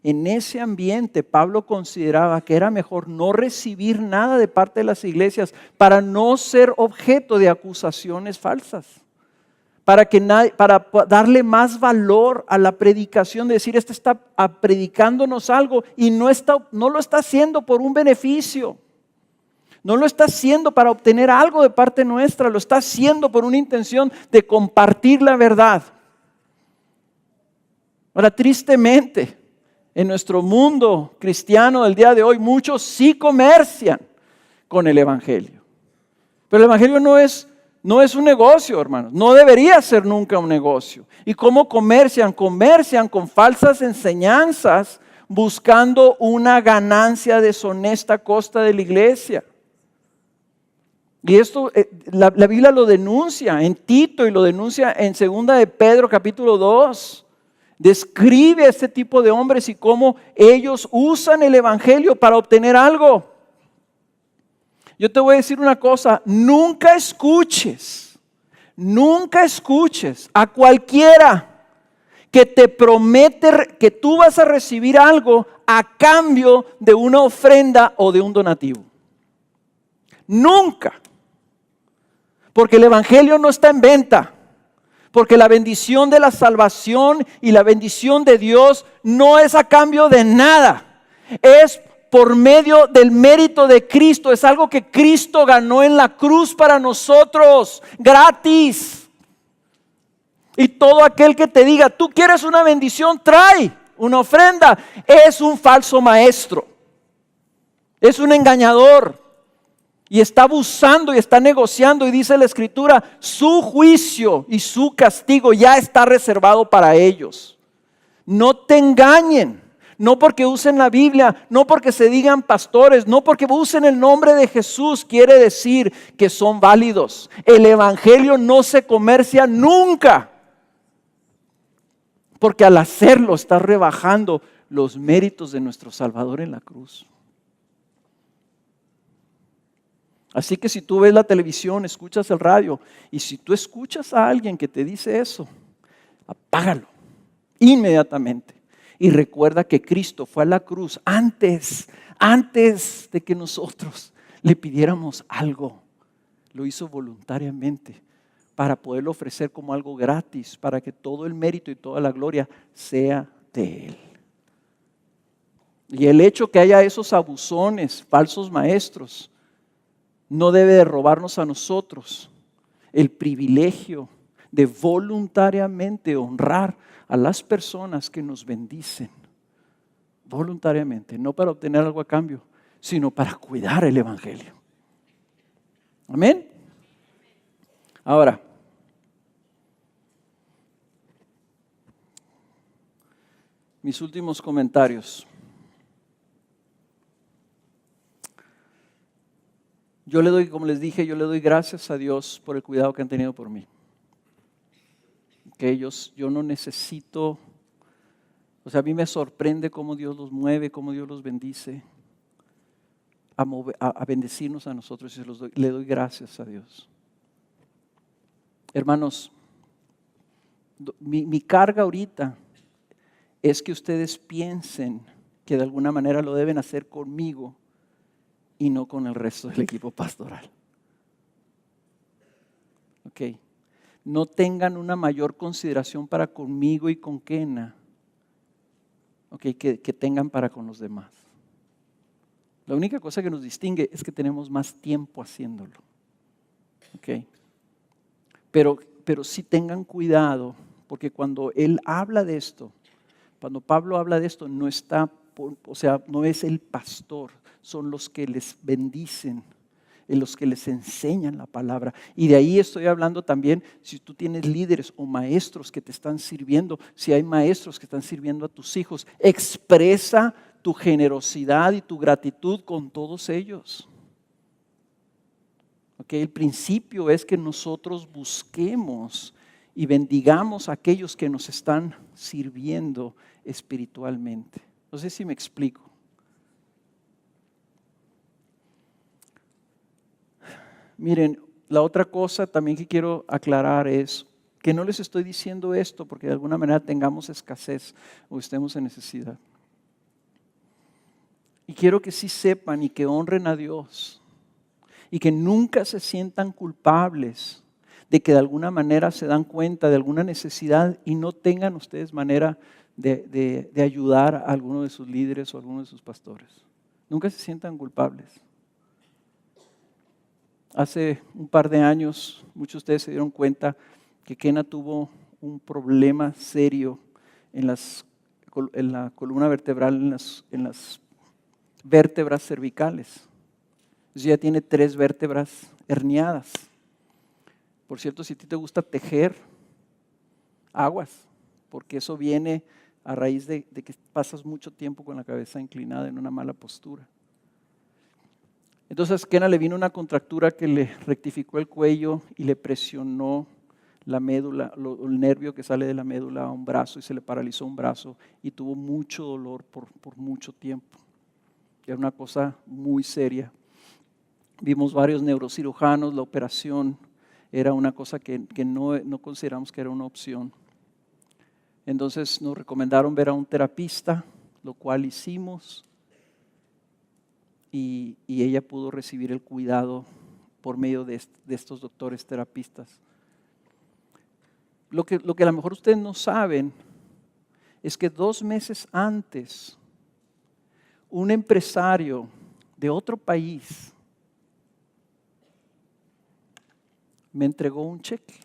En ese ambiente Pablo consideraba que era mejor no recibir nada de parte de las iglesias para no ser objeto de acusaciones falsas. Para darle más valor a la predicación, de decir, este está predicándonos algo y no lo está haciendo por un beneficio. No lo está haciendo para obtener algo de parte nuestra, lo está haciendo por una intención de compartir la verdad. Ahora, tristemente, en nuestro mundo cristiano del día de hoy, muchos sí comercian con el evangelio. Pero el evangelio no es un negocio, hermanos. No debería ser nunca un negocio. ¿Y cómo comercian? Comercian con falsas enseñanzas, buscando una ganancia deshonesta a costa de la iglesia. Y esto la Biblia lo denuncia en Tito y lo denuncia en 2 de Pedro capítulo 2. Describe a este tipo de hombres y cómo ellos usan el evangelio para obtener algo. Yo te voy a decir una cosa, nunca escuches a cualquiera que te promete que tú vas a recibir algo a cambio de una ofrenda o de un donativo. Nunca. Porque el evangelio no está en venta. Porque la bendición de la salvación y la bendición de Dios no es a cambio de nada. Es por medio del mérito de Cristo. Es algo que Cristo ganó en la cruz para nosotros, gratis. Y todo aquel que te diga, tú quieres una bendición, trae una ofrenda, es un falso maestro. Es un engañador. Y está abusando y está negociando, y dice la Escritura, su juicio y su castigo ya está reservado para ellos. No te engañen. No porque usen la Biblia, no porque se digan pastores, no porque usen el nombre de Jesús, quiere decir que son válidos. El evangelio no se comercia nunca. Porque al hacerlo está rebajando los méritos de nuestro Salvador en la cruz. Así que si tú ves la televisión, escuchas el radio, y si tú escuchas a alguien que te dice eso, apágalo inmediatamente. Y recuerda que Cristo fue a la cruz antes de que nosotros le pidiéramos algo. Lo hizo voluntariamente para poderlo ofrecer como algo gratis, para que todo el mérito y toda la gloria sea de Él. Y el hecho que haya esos abusones, falsos maestros, no debe de robarnos a nosotros el privilegio de voluntariamente honrar a las personas que nos bendicen. Voluntariamente, no para obtener algo a cambio, sino para cuidar el evangelio. Amén. Ahora, mis últimos comentarios. Yo le doy, como les dije, yo le doy gracias a Dios por el cuidado que han tenido por mí. Que yo no necesito, o sea, a mí me sorprende cómo Dios los mueve, cómo Dios los bendice, a bendecirnos a nosotros, y le doy gracias a Dios. Hermanos, mi carga ahorita es que ustedes piensen que de alguna manera lo deben hacer conmigo y no con el resto del equipo pastoral. Ok. No tengan una mayor consideración para conmigo y con Kena, okay, que tengan para con los demás. La única cosa que nos distingue es que tenemos más tiempo haciéndolo. Okay. Pero sí tengan cuidado, porque cuando él habla de esto, cuando Pablo habla de esto, no es el pastor, son los que les bendicen, los que les enseñan la palabra. Y de ahí estoy hablando también, si tú tienes líderes o maestros que te están sirviendo, si hay maestros que están sirviendo a tus hijos, expresa tu generosidad y tu gratitud con todos ellos. Okay, el principio es que nosotros busquemos y bendigamos a aquellos que nos están sirviendo espiritualmente. No sé si me explico. Miren, la otra cosa también que quiero aclarar es que no les estoy diciendo esto porque de alguna manera tengamos escasez o estemos en necesidad. Y quiero que sí sepan y que honren a Dios y que nunca se sientan culpables de que de alguna manera se dan cuenta de alguna necesidad y no tengan ustedes manera de ayudar a alguno de sus líderes o a alguno de sus pastores. Nunca se sientan culpables. Hace un par de años, muchos de ustedes se dieron cuenta que Kena tuvo un problema serio en la columna vertebral, en las vértebras cervicales. Entonces ya tiene 3 vértebras herniadas. Por cierto, si a ti te gusta tejer, aguas, porque eso viene a raíz de que pasas mucho tiempo con la cabeza inclinada en una mala postura. Entonces a Kena le vino una contractura que le rectificó el cuello y le presionó la médula, el nervio que sale de la médula a un brazo y se le paralizó un brazo y tuvo mucho dolor por mucho tiempo. Era una cosa muy seria. Vimos varios neurocirujanos, la operación era una cosa que no consideramos que era una opción. Entonces nos recomendaron ver a un terapista, lo cual hicimos. Y ella pudo recibir el cuidado por medio de estos doctores terapistas. Lo que a lo mejor ustedes no saben es que 2 meses antes, un empresario de otro país me entregó un cheque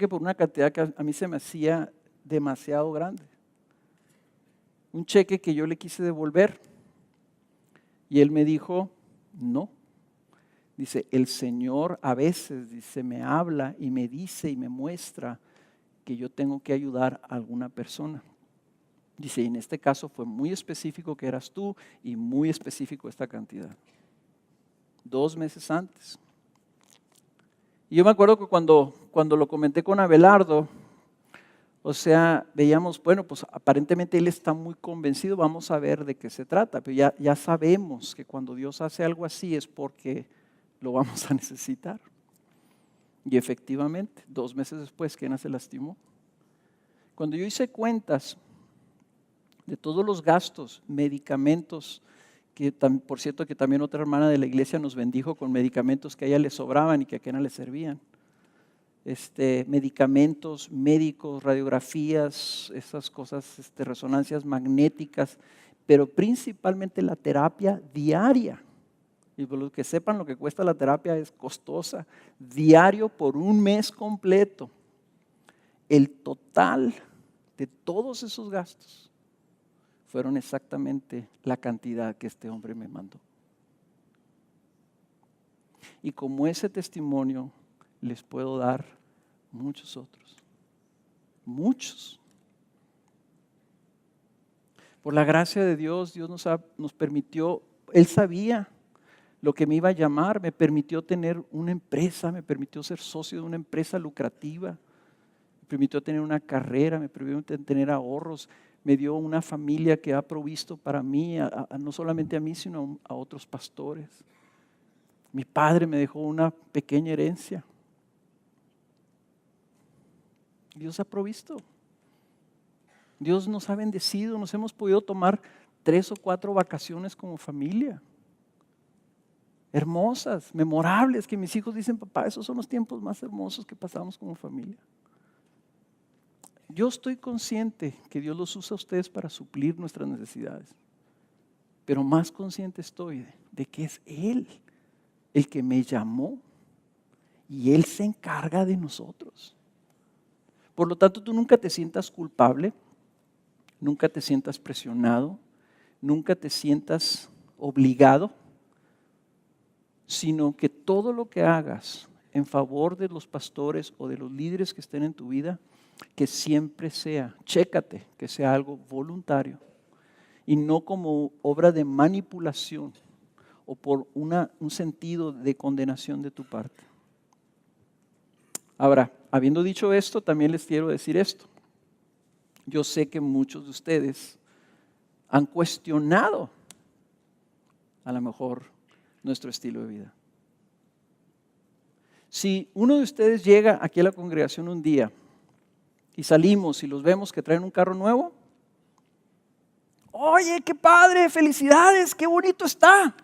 por una cantidad que a mí se me hacía demasiado grande. Un cheque que yo le quise devolver. Y él me dijo, no. Dice, el Señor a veces, dice, me habla y me dice y me muestra que yo tengo que ayudar a alguna persona. Dice, y en este caso fue muy específico que eras tú y muy específico esta cantidad. 2 meses antes. Y yo me acuerdo que cuando lo comenté con Abelardo, o sea, veíamos, bueno, pues aparentemente él está muy convencido, vamos a ver de qué se trata, pero ya sabemos que cuando Dios hace algo así es porque lo vamos a necesitar. Y efectivamente, 2 meses después, Kena se lastimó. Cuando yo hice cuentas de todos los gastos, medicamentos, que por cierto que también otra hermana de la iglesia nos bendijo con medicamentos que a ella le sobraban y que a Kena le servían. Medicamentos, médicos, radiografías, esas cosas, resonancias magnéticas, pero principalmente la terapia diaria Y por los que sepan lo que cuesta la terapia es costosa. Diario por un mes completo. El total de todos esos gastos fueron exactamente la cantidad que este hombre me mandó. Y como ese testimonio les puedo dar muchos otros. Muchos. Por la gracia de Dios, Dios nos permitió, Él sabía lo que me iba a llamar, me permitió tener una empresa, me permitió ser socio de una empresa lucrativa, me permitió tener una carrera, me permitió tener ahorros, me dio una familia que ha provisto para mí, no solamente a mí, sino a otros pastores. Mi padre me dejó una pequeña herencia. Dios ha provisto. Dios nos ha bendecido, nos hemos podido tomar 3 o 4 vacaciones como familia. Hermosas, memorables, que mis hijos dicen, papá, esos son los tiempos más hermosos que pasamos como familia. Yo estoy consciente que Dios los usa a ustedes para suplir nuestras necesidades, pero más consciente estoy de que es Él el que me llamó y Él se encarga de nosotros. Por lo tanto, tú nunca te sientas culpable, nunca te sientas presionado, nunca te sientas obligado, sino que todo lo que hagas en favor de los pastores o de los líderes que estén en tu vida, que siempre sea, chécate, que sea algo voluntario y no como obra de manipulación o por un sentido de condenación de tu parte. Ahora, habiendo dicho esto, también les quiero decir esto. Yo sé que muchos de ustedes han cuestionado a lo mejor nuestro estilo de vida. Si uno de ustedes llega aquí a la congregación un día y salimos y los vemos que traen un carro nuevo, oye, qué padre, felicidades, qué bonito está.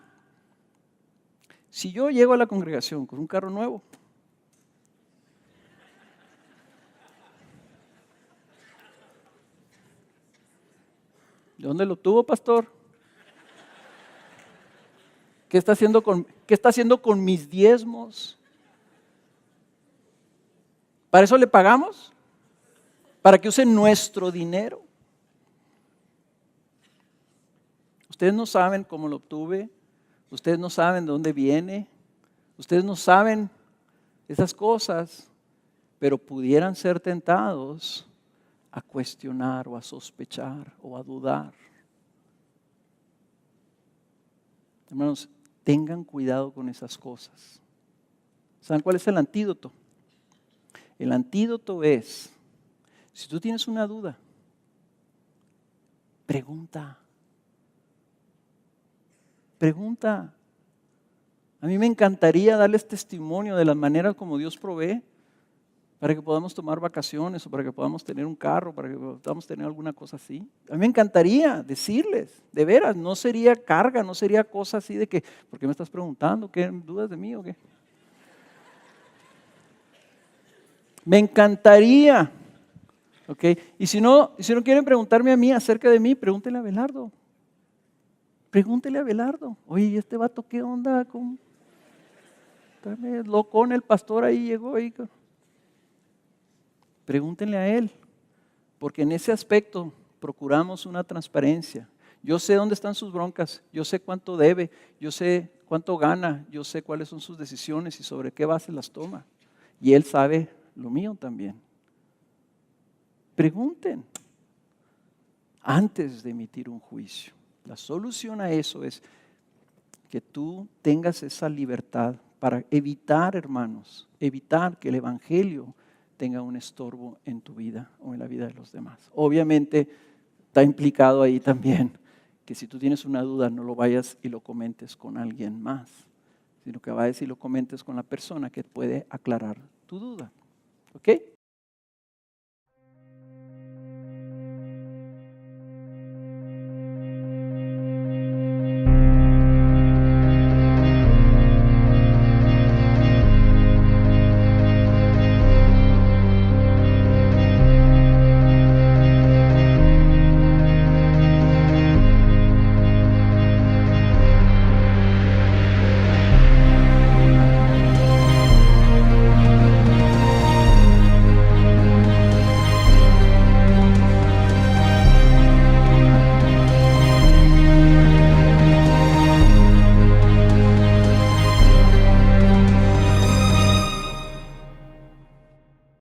Si yo llego a la congregación con un carro nuevo, ¿de dónde lo tuvo, pastor? ¿Qué está haciendo con mis diezmos? ¿Para eso le pagamos? ¿Para que use nuestro dinero? Ustedes no saben cómo lo obtuve, ustedes no saben de dónde viene, ustedes no saben esas cosas, pero pudieran ser tentados a cuestionar o a sospechar o a dudar. Hermanos, tengan cuidado con esas cosas. ¿Saben cuál es el antídoto? El antídoto es, si tú tienes una duda, pregunta. Pregunta. A mí me encantaría darles testimonio de las maneras como Dios provee para que podamos tomar vacaciones o para que podamos tener un carro, para que podamos tener alguna cosa así. A mí me encantaría decirles, de veras, no sería carga, no sería cosa así de que, ¿por qué me estás preguntando? ¿Qué dudas de mí o qué? Me encantaría, ¿ok? Y si no quieren preguntarme a mí acerca de mí, pregúntenle a Abelardo. Pregúntele a Abelardo, oye, ¿y este vato qué onda? Está locón el pastor ahí llegó ahí. Pregúntenle a él, porque en ese aspecto procuramos una transparencia. Yo sé dónde están sus broncas, yo sé cuánto debe, yo sé cuánto gana, yo sé cuáles son sus decisiones y sobre qué base las toma. Y él sabe lo mío también. Pregunten antes de emitir un juicio. La solución a eso es que tú tengas esa libertad para evitar, hermanos, evitar que el evangelio tenga un estorbo en tu vida o en la vida de los demás. Obviamente está implicado ahí también que si tú tienes una duda no lo vayas y lo comentes con alguien más, sino que vayas y lo comentes con la persona que puede aclarar tu duda. ¿Ok?